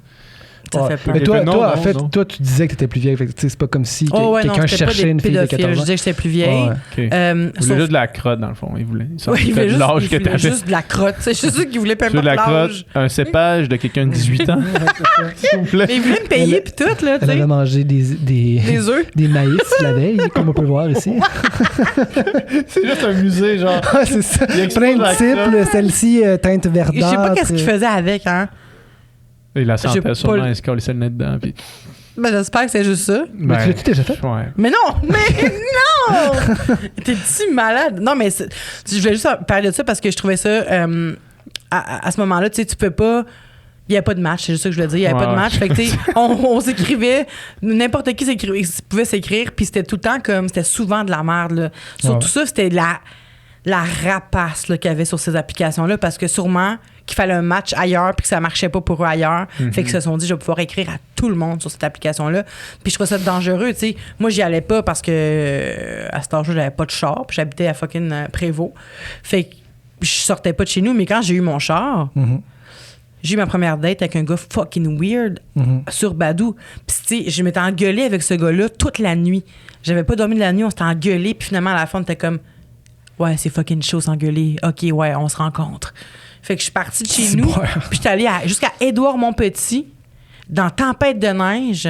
Ça Ouais. fait peur. Mais toi, Non, en fait, non. toi, tu disais que t'étais plus vieille. Fait que, tu sais, c'est pas comme si Oh ouais, quelqu'un non, c'était pas cherchait des une fille de pédophiles. 14 Je ans. disais que j'étais plus vieille. Ouais. OK. Ils Sauf- voulaient juste de la crotte, dans le fond. Ils voulaient. Ouais, il voulait l'âge que t'avais. juste de la crotte. C'est juste ça qu'il voulait, peu Tu veux de importe la l'âge. crotte, un cépage de quelqu'un de 18 ans, s'il vous plaît. Mais il voulait me payer, puis tout, là, tu Elle avait sais. mangé Des œufs. des maïs la veille, comme on peut voir ici. C'est juste un musée, genre. Ah, c'est ça. Il expose Plein de la types, crotte. là, celle-ci teinte verdâtre. Je sais pas qu'est-ce qu'il faisait avec, hein. Il la J'ai sentait pas sûrement, le- il se collait le nez dedans. Puis... Ben, j'espère que c'est juste ça. Mais tu l'as-tu déjà fait? Ouais. Mais non! Mais non! T'es-tu malade? Non, mais je voulais juste parler de ça parce que je trouvais ça... à ce moment-là, tu sais, tu peux pas... Il n'y a pas de match, c'est juste ça que je voulais dire. Il n'y avait pas de Ouais. match. Fait que, tu sais, on s'écrivait, n'importe qui pouvait s'écrire, puis c'était tout le temps comme... C'était souvent de la merde, là. Surtout ça, c'était la rapace là, qu'il y avait sur ces applications-là parce que sûrement qu'il fallait un match ailleurs puis que ça marchait pas pour eux ailleurs. Fait qu'ils se sont dit, je vais pouvoir écrire à tout le monde sur cette application-là. Puis je trouvais ça dangereux, tu sais. Moi, j'y allais pas parce que à cet âge-là, j'avais pas de char puis j'habitais à fucking Prévost. Fait que je sortais pas de chez nous, mais quand j'ai eu mon char, j'ai eu ma première date avec un gars fucking weird sur Badoo. Puis, tu sais, je m'étais engueulée avec ce gars-là toute la nuit. J'avais pas dormi de la nuit, on s'était engueulés. Puis finalement, à la fin, on était comme, ouais, c'est fucking chaud s'engueuler. OK, ouais, on se rencontre. Fait que je suis partie de chez nous. Puis j'étais allée jusqu'à Édouard-Montpetit, dans Tempête de neige,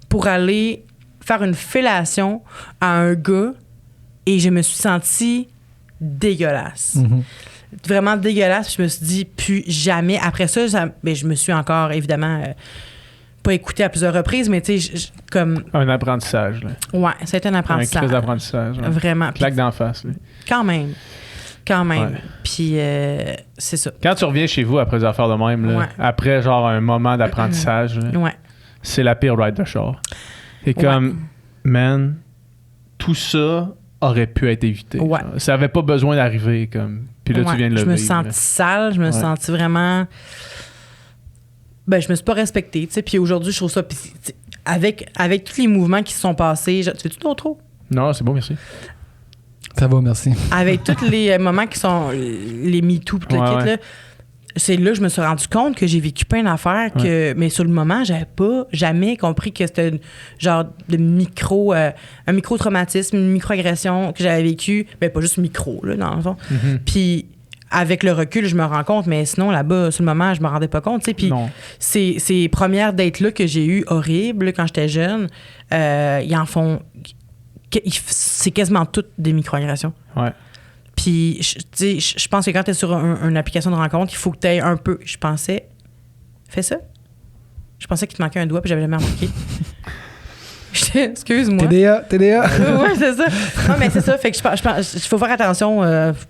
pour aller faire une fellation à un gars. Et je me suis sentie dégueulasse. Vraiment dégueulasse. Puis je me suis dit, plus jamais. Après ça, je me suis encore, évidemment, pas écoutée à plusieurs reprises, mais tu sais, comme... Un apprentissage, là. Ouais, ça a été un apprentissage. Un crise d'apprentissage. Ouais. Vraiment. Claque d'en face, là. Quand même. Ouais. Puis, c'est ça. Quand tu reviens chez vous après des affaires de même, là, après genre un moment d'apprentissage, là, c'est la pire ride de char. Et comme, man, tout ça aurait pu être évité. Ouais. Ça avait pas besoin d'arriver. Comme. Puis là, tu viens de le vivre. Je me sentis sale, je me sentis vraiment... Ben, je me suis pas respectée, tu sais. Puis aujourd'hui, je trouve ça... Puis, avec tous les mouvements qui se sont passés... Tu fais-tu trop? Non, c'est bon, merci. Ça va, merci. Avec tous les moments qui sont les MeToo, tout le kit, là, c'est là que je me suis rendu compte que j'ai vécu plein d'affaires, mais sur le moment, j'avais pas jamais compris que c'était genre de un micro-traumatisme, une micro-agression que j'avais vécu. Ben, pas juste micro, là, dans le fond. Puis avec le recul, je me rends compte, mais sinon, là-bas, sur le moment, je me rendais pas compte. Puis ces premières dates-là que j'ai eues horribles quand j'étais jeune, ils en font... C'est quasiment toutes des microagressions. Ouais. Puis, je pense que quand tu es sur une application de rencontre, il faut que tu aies un peu. Je pensais. Fais ça. Je pensais qu'il te manquait un doigt, puis j'avais jamais remarqué. Excuse-moi. TDA. Ouais, c'est ça. Non, mais c'est ça. Fait que je pense qu'il faut faire attention.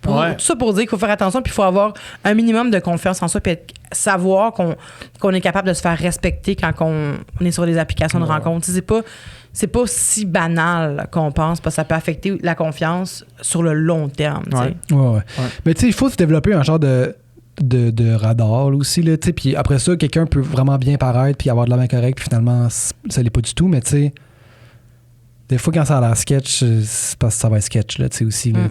Tout ça pour dire qu'il faut faire attention, puis il faut avoir un minimum de confiance en soi, puis savoir qu'on est capable de se faire respecter quand on est sur des applications de rencontre. C'est pas si banal qu'on pense, parce que ça peut affecter la confiance sur le long terme. Ouais. Mais tu sais, il faut se développer un genre de radar là, aussi. Là, puis après ça, quelqu'un peut vraiment bien paraître puis avoir de la main correcte, puis finalement, ça l'est pas du tout. Mais tu sais, des fois, quand ça a l'air sketch, c'est parce que ça va être sketch, là, tu sais, aussi. Là,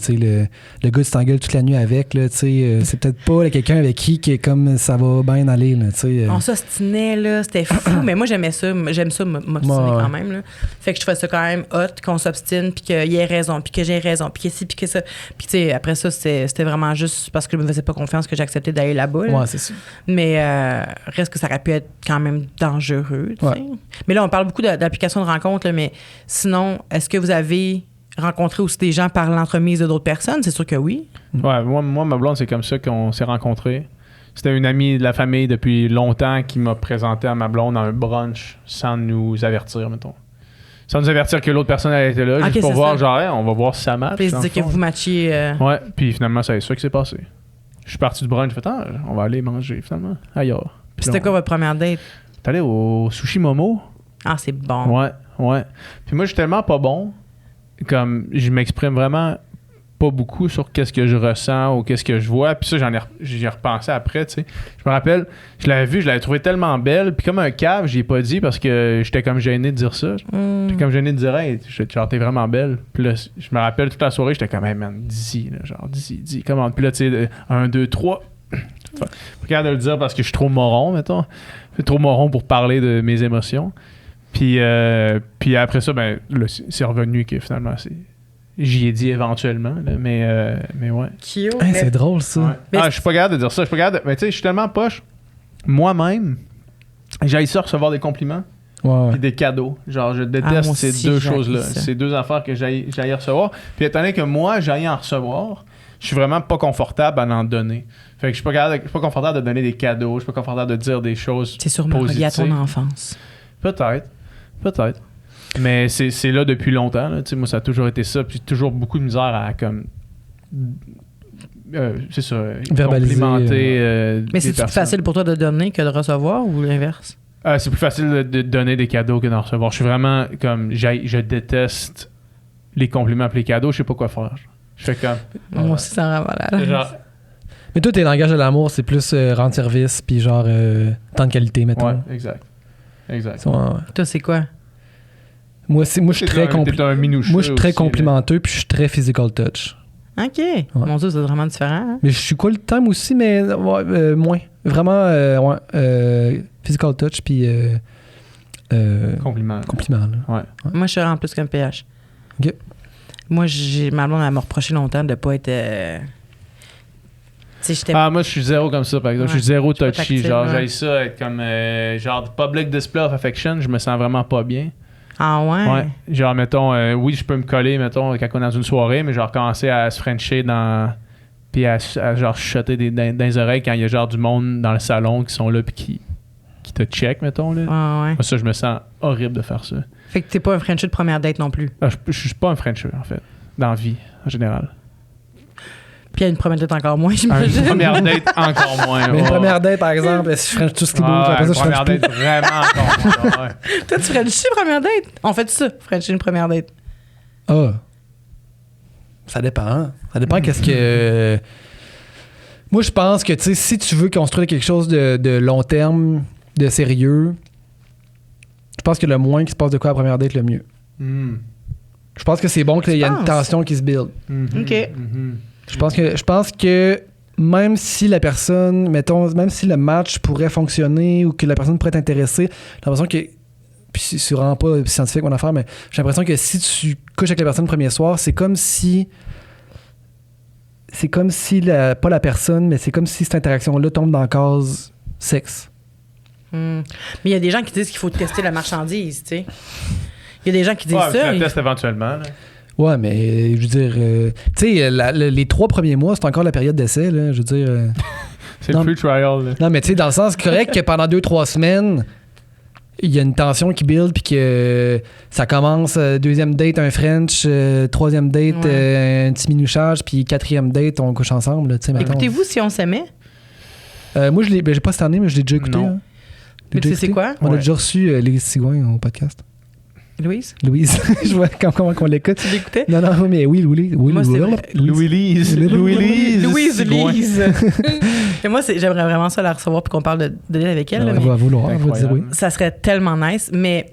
le gars, tu t'engueules toute la nuit avec, là, tu sais, c'est peut-être pas quelqu'un avec qui est comme ça va bien aller, là, tu sais. On s'ostinait, là, c'était fou, mais moi, j'aimais ça. J'aime ça, m'obstiner quand même, là. Fait que je trouvais ça quand même hot, qu'on s'obstine, puis qu'il y ait raison, puis que j'ai raison, puis que ci, puis que ça. Puis, tu sais, après ça, c'était vraiment juste parce que je me faisais pas confiance que j'acceptais d'aller là-bas, là. Ouais, c'est ça. Mais reste que ça aurait pu être quand même dangereux, tu sais. Mais là, on parle beaucoup d'applications de rencontres, là, mais sinon, est-ce que vous avez rencontré aussi des gens par l'entremise de d'autres personnes? C'est sûr que oui. Ouais, moi, ma blonde, c'est comme ça qu'on s'est rencontrés. C'était une amie de la famille depuis longtemps qui m'a présenté à ma blonde à un brunch sans nous avertir, mettons. Sans nous avertir que l'autre personne elle était là, juste pour voir, genre, on va voir si ça match. Puis se dire que vous matchiez. Ouais, puis finalement, c'est ça qui s'est passé. Je suis parti du brunch, j'ai fait, on va aller manger, finalement, ailleurs. Puis c'était quoi votre première date? T'es allé au Sushi Momo. Ah, c'est bon. Ouais. Puis moi, je suis tellement pas bon, comme je m'exprime vraiment pas beaucoup sur qu'est-ce que je ressens ou qu'est-ce que je vois. Puis ça, j'y ai repensé après, tu sais. Je me rappelle, je l'avais vue, je l'avais trouvée tellement belle. Puis comme un cave, j'y ai pas dit parce que j'étais comme gêné de dire ça. J'étais comme gêné de dire, hey, genre, t'es vraiment belle. Puis là, je me rappelle toute la soirée, j'étais comme, hey man, dis-y, genre, dis-y, comment. Puis là, tu sais, 1, 2, 3. Pas capable de le dire parce que je suis trop moron, mettons. Je suis trop moron pour parler de mes émotions. Puis après ça, ben, là, c'est revenu que finalement, j'y ai dit éventuellement, là, mais ouais. Cute. Hey, c'est drôle, ça. Ouais. Je suis pas capable de dire ça. Je suis pas capable mais tu sais, je suis tellement poche. Moi-même, j'aille ça recevoir des compliments puis des cadeaux. Genre, je déteste ces deux choses-là. Ces deux affaires que j'aille recevoir. Puis étant donné que moi, j'aille en recevoir, je suis vraiment pas confortable à en donner. Fait que je suis pas confortable de donner des cadeaux. Je suis pas confortable de dire des choses c'est sûrement relié à ton enfance. Peut-être. Mais c'est là depuis longtemps. Là. Moi, ça a toujours été ça. Puis toujours beaucoup de misère à comme... c'est ça. Verbaliser. Complimenter mais c'est plus facile pour toi de donner que de recevoir ou l'inverse? C'est plus facile de donner des cadeaux que d'en recevoir. Je suis vraiment comme... Je déteste les compliments et les cadeaux. Je sais pas quoi faire. Je fais comme... Moi aussi, ça rend malade. Genre... Mais toi, tes langages de l'amour, c'est plus rendre service puis genre temps de qualité, mettons. Ouais, exact. Toi, c'est quoi? Moi, je suis très complimenteux puis je suis très physical touch. OK. Ouais. Mon Dieu, c'est vraiment différent. Hein? Mais je suis quoi le thème aussi, mais moins. Vraiment, physical touch, puis Compliment. compliment. Là. Ouais. Moi, je suis en plus qu'un PH. OK. Moi, ma blonde, elle m'a reproché longtemps de pas être... Tu sais, j'étais... Ah, moi, je suis zéro comme ça, par exemple. Ouais. Je suis zéro Je suis pas touchy. tactile, Genre, ouais. j'aille ça être comme genre public display of affection. Je me sens vraiment pas bien. Ah ouais? Ouais. Genre, mettons, oui, je peux me coller, mettons, quand on est dans une soirée, mais genre, commencer à se frencher puis à genre, chuchoter dans les oreilles quand il y a genre du monde dans le salon qui sont là puis qui te check, mettons, là. Ah ouais. Moi, ça, je me sens horrible de faire ça. Fait que t'es pas un Frenchie de première date non plus. Ah, je suis pas un Frencher, en fait, dans la vie, en général. Puis il y a une première date encore moins, Une j'imagine. première date, encore moins. Mais une ouais. première date, par exemple, si je French tout ce qui bouge, Ah, après ça, une je première French plus. date, vraiment encore moins. Ouais. Toi, tu Frenchie première date? On fait ça, Frenchie une première date. Ah. Ça dépend. Hein. Ça dépend qu'est-ce que... Moi, je pense que, tu sais, si tu veux construire quelque chose de long terme, de sérieux, je pense que le moins qu'il se passe de quoi à la première date, le mieux. Mm. Je pense que c'est bon qu'il y ait une penses? tension qui se build. Mhm, OK. mhm. Je pense que même si la personne, mettons, même si le match pourrait fonctionner ou que la personne pourrait être intéressée, j'ai l'impression que... Puis c'est vraiment pas scientifique mon affaire, mais j'ai l'impression que si tu couches avec la personne le premier soir, c'est comme si... pas la personne, mais c'est comme si cette interaction-là tombe dans la case sexe. Mais il y a des gens qui disent qu'il faut tester la marchandise, tu sais. Il y a des gens qui disent Ouais, tu ça. la testes éventuellement. Là. Ouais, mais je veux dire... tu sais, les 3 premiers mois, c'est encore la période d'essai, là. Je veux dire... C'est Non, le free trial. Là. non, mais tu sais, dans le sens correct que pendant 2-3 semaines, il y a une tension qui build, puis que ça commence, deuxième date, un French, troisième date, un petit minouchage, puis quatrième date, on couche ensemble, là, tu sais, mettons. Écoutez-vous si on s'aimait? Moi, j'ai pas cette année, mais je l'ai déjà écouté. Non. Hein. Mais tu sais Déjà c'est écouté. quoi? On a Ouais. déjà reçu Louise Sigouin au podcast. Louise? Louise, je vois comment qu'on l'écoute. Tu l'écoutais? Non, mais oui, Moi, c'est vrai. Louis-Lise. Louise Sigouin. Lise. Et moi, j'aimerais vraiment ça la recevoir puis qu'on parle d'elle avec elle. là, Elle mais va vouloir, elle va dire oui. Incroyable. ça serait tellement nice. Mais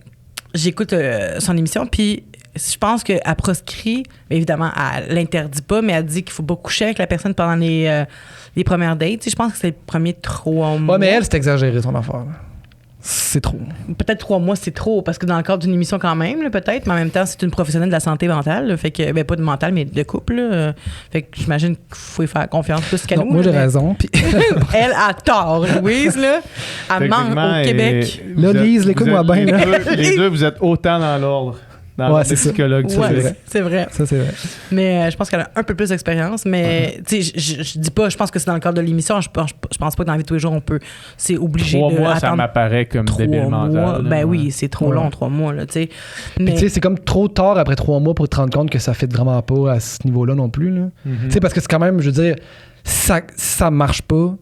j'écoute son émission puis je pense qu'elle proscrit, évidemment, elle l'interdit pas, mais elle dit qu'il faut pas coucher avec la personne pendant les premières dates. Tu sais, je pense que c'est les premiers 3 mois. Ouais, mais elle, c'est exagéré son affaire. là. C'est trop. Peut-être 3 mois, c'est trop, parce que dans le cadre d'une émission quand même, là, peut-être, mais en même temps, c'est une professionnelle de la santé mentale, là, fait que, ben pas de mentale, mais de couple. Là, fait que j'imagine qu'il faut y faire confiance plus qu'à Non, nous. moi, là, j'ai mais raison. Puis Elle a tort, Louise, là. Elle manque Techniquement, au Québec. Là, Lise, écoute-moi bien, là. Les deux, vous êtes autant dans l'ordre. Dans l'ordre des c'est ça. psychologues. tu sais. Ouais, c'est vrai. ça, c'est vrai. Mais je pense qu'elle a un peu plus d'expérience. Mais, tu sais, je dis pas, je pense que c'est dans le cadre de l'émission. Je pense pas que dans la vie de tous les jours, on peut. C'est obligé 3 de. mois, ça attendre m'apparaît comme 3 débile mois. mental. là. Ben oui, c'est trop Ouais. long, 3 mois, là, tu sais. Puis Mais tu sais, c'est comme trop tard après 3 mois pour te rendre compte que ça fait vraiment pas à ce niveau-là non plus. Là. Mhm. Tu sais, parce que c'est quand même, je veux dire, si ça marche pas,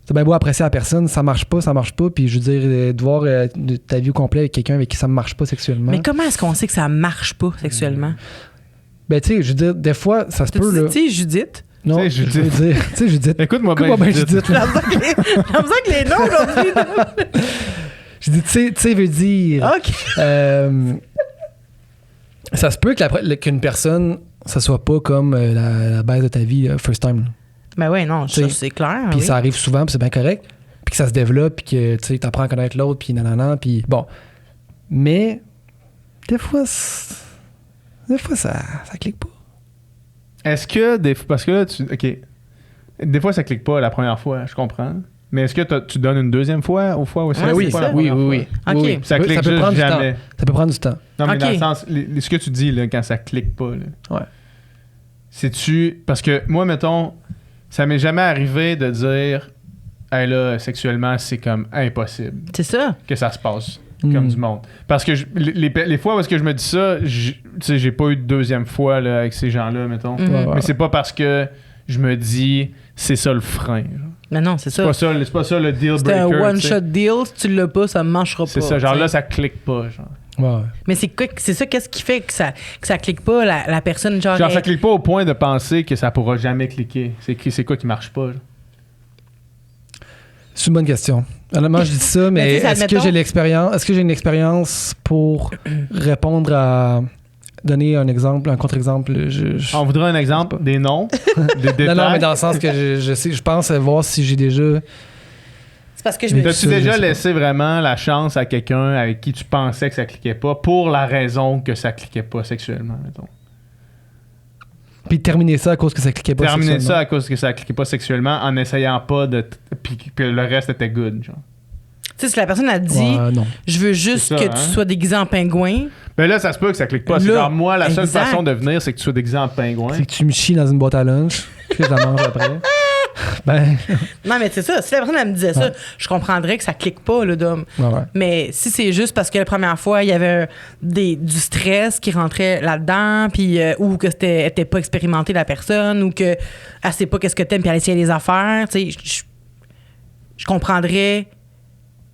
c'est bien beau apprécier la personne, ça marche pas, puis je veux dire, de voir ta vie au complet avec quelqu'un avec qui ça marche pas sexuellement. Mais comment est-ce qu'on sait que ça marche pas sexuellement? Ben, tu sais, je veux dire, des fois, ça se Tu peut, là. sais, Judith. Non, Tu sais, je veux dire, tu sais, Judith. Écoute-moi bien. Écoute-moi bien, Judith. Judith. là. J'ai l'impression que les noms aujourd'hui. Je dis, tu sais, veut dire. OK. Ça se peut qu'une personne, ça soit pas comme la base de ta vie, first time. là. Ben ouais, non, ça, T'sais, c'est clair. Puis oui. ça arrive souvent, puis c'est bien correct. Puis que ça se développe, puis que tu apprends à connaître l'autre, puis nanana, puis bon. Mais des fois, ça clique pas. Est-ce que parce que là, OK. Des fois, ça clique pas la première fois, je comprends. Mais est-ce que tu donnes une deuxième fois aux fois où ça Ouais, clique c'est pas ça. la première fois? OK. Oui. Ça clique peut juste prendre jamais. du temps. Ça peut prendre du temps. Non, mais OK. dans le sens, ce que tu dis là, quand ça clique pas, là, Ouais. c'est-tu. Parce que moi, mettons, ça m'est jamais arrivé de dire, hey là, sexuellement, c'est comme impossible C'est ça. que ça se passe comme Mm. du monde. Parce que les fois où est-ce que je me dis ça, tu sais, j'ai pas eu de deuxième fois là, avec ces gens-là, mettons. Mhm. Ouais, ouais. Mais c'est pas parce que je me dis, c'est ça le frein. genre. Mais non, c'est C'est ça. pas ça le deal C'est un breaker. tu sais. one-shot deal. Si tu l'as pas, ça marchera pas. C'est ça, genre t'sais. là, ça clique pas. Genre, Ouais. Mais c'est ça, qu'est-ce qui fait que ça clique pas, la personne, genre. ça clique pas au point de penser que ça pourra jamais cliquer. C'est quoi qui marche pas? genre? C'est une bonne question. Honnêtement, je dis ça, mais Mais tu sais, est-ce que admettons- j'ai l'expérience? Est-ce que j'ai une expérience pour répondre à donner un exemple, un contre-exemple? On voudrait un exemple, des noms, des détails. Non, mais dans le sens que je sais, je pense voir si j'ai déjà C'est parce que je me T'as-tu Ça, déjà je sais laissé vraiment la chance à quelqu'un avec qui tu pensais que ça cliquait pas pour la raison que ça cliquait pas sexuellement, mettons? Puis terminer ça à cause que ça cliquait pas. Terminer sexuellement. ça à cause que ça cliquait pas sexuellement en essayant pas de... Puis le reste était good, genre. Tu sais, si la personne a dit Ouais, non. je veux juste C'est ça, que hein? tu sois déguisé en pingouin, Ben là, ça se peut que ça clique pas. C'est Là, genre, moi, la seule exact. façon de venir, c'est que tu sois déguisé en pingouin. C'est que tu me chies dans une boîte à lunch, puis que je la mange après. Ben, non, mais c'est ça. Si la personne elle me disait ça, Ouais. je comprendrais que ça clique pas, là, d'homme. ouais. Mais si c'est juste parce que la première fois, il y avait du stress qui rentrait là-dedans, puis ou que elle était pas expérimentée la personne, ou que elle sait pas qu'est-ce que t'aimes, puis elle essaie des affaires, tu sais, je comprendrais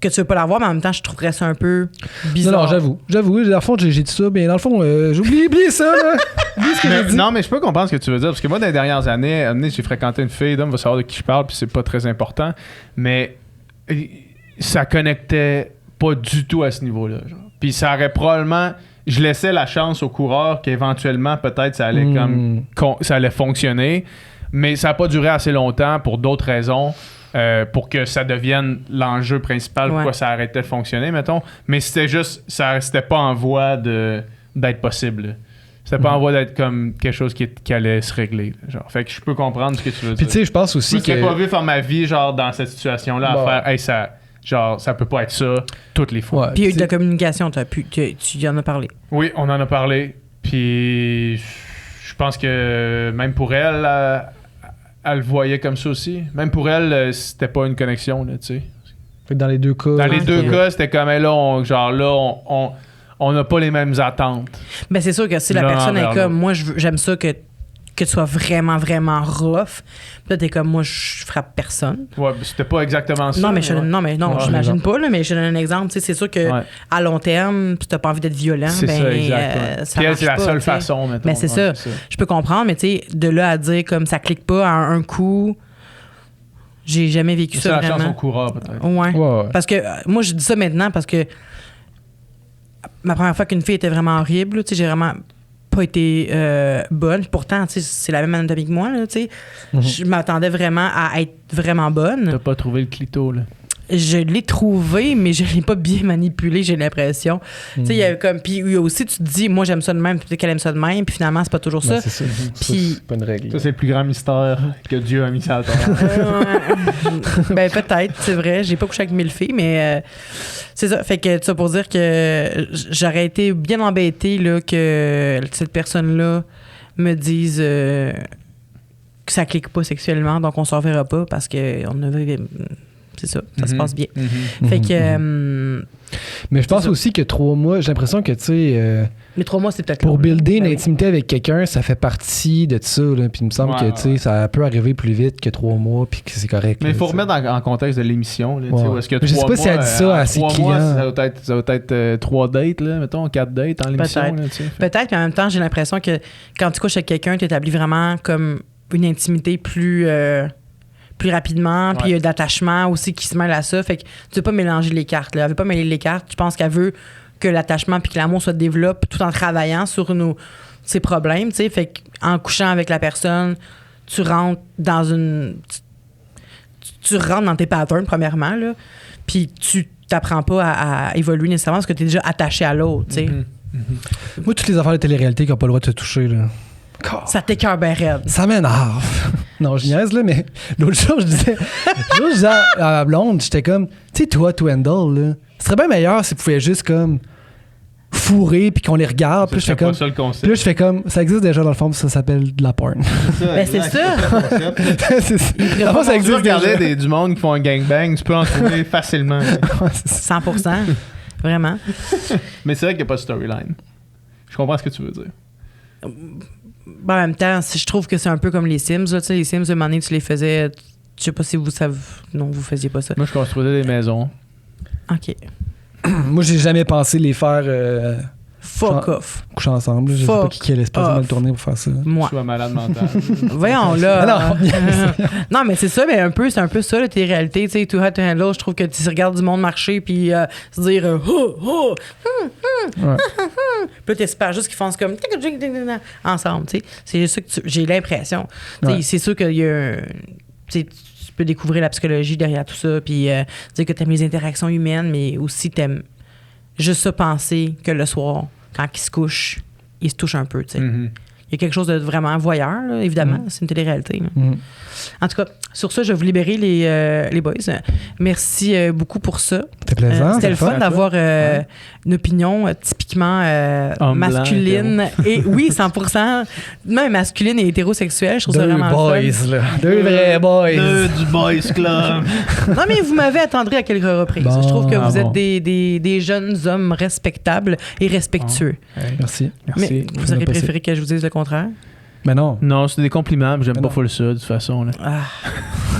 que tu veux pas l'avoir, mais en même temps, je trouverais ça un peu bizarre. Non, j'avoue. Dans le fond, j'ai dit ça, mais dans le fond, j'ai oublié ça, là. Oublie ce que j'ai dit. Non, mais je peux comprendre ce que tu veux dire. Parce que moi, dans les dernières années, j'ai fréquenté une fille, d'homme va savoir de qui je parle, puis c'est pas très important. Mais ça connectait pas du tout à ce niveau-là. Genre. Puis ça aurait probablement. Je laissais la chance au coureur qu'éventuellement, peut-être, ça allait ça allait fonctionner. Mais ça n'a pas duré assez longtemps pour d'autres raisons. Pour que ça devienne l'enjeu principal, pourquoi ça arrêtait de fonctionner, mettons. Mais c'était juste, c'était pas en voie d'être possible. C'était pas en voie d'être comme quelque chose qui allait se régler. Genre. Fait que je peux comprendre ce que tu veux Puis dire. tu sais, je pense aussi Je que... serais pas vu faire ma vie, genre, dans cette situation-là, Bon. à faire, hey, ça peut pas être ça toutes les fois. Ouais, Puis il y a eu de tu la sais, communication, tu y en as parlé. Oui, on en a parlé. Puis je pense que même pour elle, elle le voyait comme ça aussi. Même pour elle, c'était pas une connexion, là, tu sais. fait que dans les deux cas... Dans les deux ouais. cas, c'était comme, hey, là, on n'a pas les mêmes attentes. Ben c'est sûr que si la L'un personne est envers comme l'autre. moi j'aime ça que tu sois vraiment vraiment rough. Puis là t'es comme moi je frappe personne. Ouais, c'était pas exactement ça. Non mais Ouais, j'imagine pas là, mais je te donne un exemple, tu sais, c'est sûr que Ouais. à long terme, si t'as pas envie d'être violent, C'est ben ça, exact. Ouais. ça Puis elle, marche c'est la pas, seule tu sais. façon, mettons. Mais c'est Ouais, ça. Je peux comprendre, mais tu sais de là à dire comme ça clique pas à un coup, j'ai jamais vécu C'est ça la chance vraiment. au coureur, peut-être. Ouais. Ouais. Parce que moi, je dis ça maintenant parce que ma première fois qu'une fille était vraiment horrible, tu sais, j'ai vraiment pas été bonne. Pourtant, tu sais, c'est la même anatomie que moi, là, tu sais. Je m'attendais vraiment à être vraiment bonne. T'as pas trouvé le clito, là. Je l'ai trouvé, mais je l'ai pas bien manipulé, j'ai l'impression. Tu sais, il y a comme... Puis il y a aussi, tu te dis, moi, j'aime ça de même, peut-être qu'elle aime ça de même, puis finalement, c'est pas toujours ça. Ben, c'est ça. Puis- C'est pas une règle. Ça, c'est le plus grand mystère que Dieu a mis sur la terre. Ben peut-être, c'est vrai. J'ai pas couché avec 1000 filles, mais c'est ça. Fait que ça pour dire que j'aurais été bien embêtée là, que cette personne-là me dise que ça clique pas sexuellement, donc on s'en verra pas parce que on a c'est ça, ça se passe bien. Fait que Mais je pense ça. aussi que 3 mois, j'ai l'impression que, tu sais, les 3 mois, c'est peut-être pour long, là. builder une Ben oui. intimité avec quelqu'un, ça fait partie de ça. Là. Puis il me semble Ouais, que, tu sais, ouais. ça peut arriver plus vite que 3 mois, puis que c'est correct. Mais là, il faut tu sais. remettre en contexte de l'émission. Là, tu sais, Ouais. où est-ce que Je sais 3 pas si elle dit ça à ses 3 mois, clients. ça va être 3 dates, là, mettons, 4 dates en l'émission. Peut-être. Là, tu sais. Peut-être, mais en même temps, j'ai l'impression que quand tu couches avec quelqu'un, tu établis vraiment comme une intimité plus rapidement, puis il y a d'attachement aussi qui se mêle à ça. Fait que tu veux pas mélanger les cartes. Là. Elle veut pas mêler les cartes. Je pense qu'elle veut que l'attachement puis que l'amour se développe tout en travaillant sur ses problèmes. Tu sais. Fait qu'en couchant avec la personne, tu rentres dans tu rentres dans tes patterns, premièrement, là. Puis tu t'apprends pas à évoluer nécessairement parce que tu es déjà attaché à l'autre. Tu sais. Moi, toutes les affaires de télé-réalité qui n'ont pas le droit de te toucher, là. Ça t'écoeure bien raide. Ça m'énerve. Non, je niaise, là, mais l'autre jour, je disais à ma blonde, j'étais comme, tu sais, toi, Twendall, là, ce serait bien meilleur si tu pouvais juste, comme, fourrer puis qu'on les regarde. Puis je fais pas comme. ça le Puis concept. là, je fais comme, ça existe déjà dans le fond, ça s'appelle de la porn. Ben, c'est ça. Dans le fond, ça Tu existe regarder déjà. du monde qui font un gangbang, tu peux en trouver facilement. Ouais, c'est ça. 100%. Vraiment. Mais c'est vrai qu'il n'y a pas de storyline. Je comprends ce que tu veux dire. Ben, en même temps, je trouve que c'est un peu comme les Sims. Là, tu sais, les Sims, à un moment donné, tu les faisais. Je sais pas si vous savez. Non, vous faisiez pas ça. Moi, je construisais des maisons. OK. Moi, j'ai jamais pensé les faire Fuck Genre- off. coucher ensemble. Je sais pas qui a l'espace de off. mal tourner pour faire ça. Moi. Je suis un malade mental. Voyons là. Ah non, Non, mais c'est ça, mais c'est un peu ça, là, tes réalités, tu sais, too hot to handle. Je trouve que tu regardes du monde marcher puis se dire Ouais. puis là, t'es super juste qu'ils font comme ensemble, tu sais. C'est juste ça que j'ai l'impression. Tu sais, Ouais. c'est sûr qu'il y a tu sais, tu peux découvrir la psychologie derrière tout ça, puis dire que t'aimes les interactions humaines, mais aussi t'aimes juste ça penser que le soir, quand il se couche, il se touche un peu, tu sais. Mhm. Il y a quelque chose de vraiment voyeur, là, évidemment. C'est une télé-réalité. Là. En tout cas, sur ça, je vais vous libérer les boys. Merci beaucoup pour ça. C'était plaisant. C'était le fun d'avoir une opinion typiquement Homme blanc, masculine. Et oui, 100%. Même masculine et hétérosexuelle. Je trouve ça Deux vraiment boys, le fun. là. Deux vrais boys. Du Boys Club. Non, mais vous m'avez attendri à quelques reprises. Bon. Je trouve que vous bon. êtes des jeunes hommes respectables et respectueux. Merci. Mais vous auriez Pas préféré que je vous dise le contraire? Mais non. Non, c'est des compliments, mais j'aime Mais pas non. full ça, de toute façon. Là. Ah,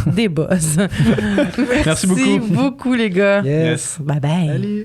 des boss. Merci beaucoup. Merci beaucoup, les gars. Yes. Bye bye. Salut.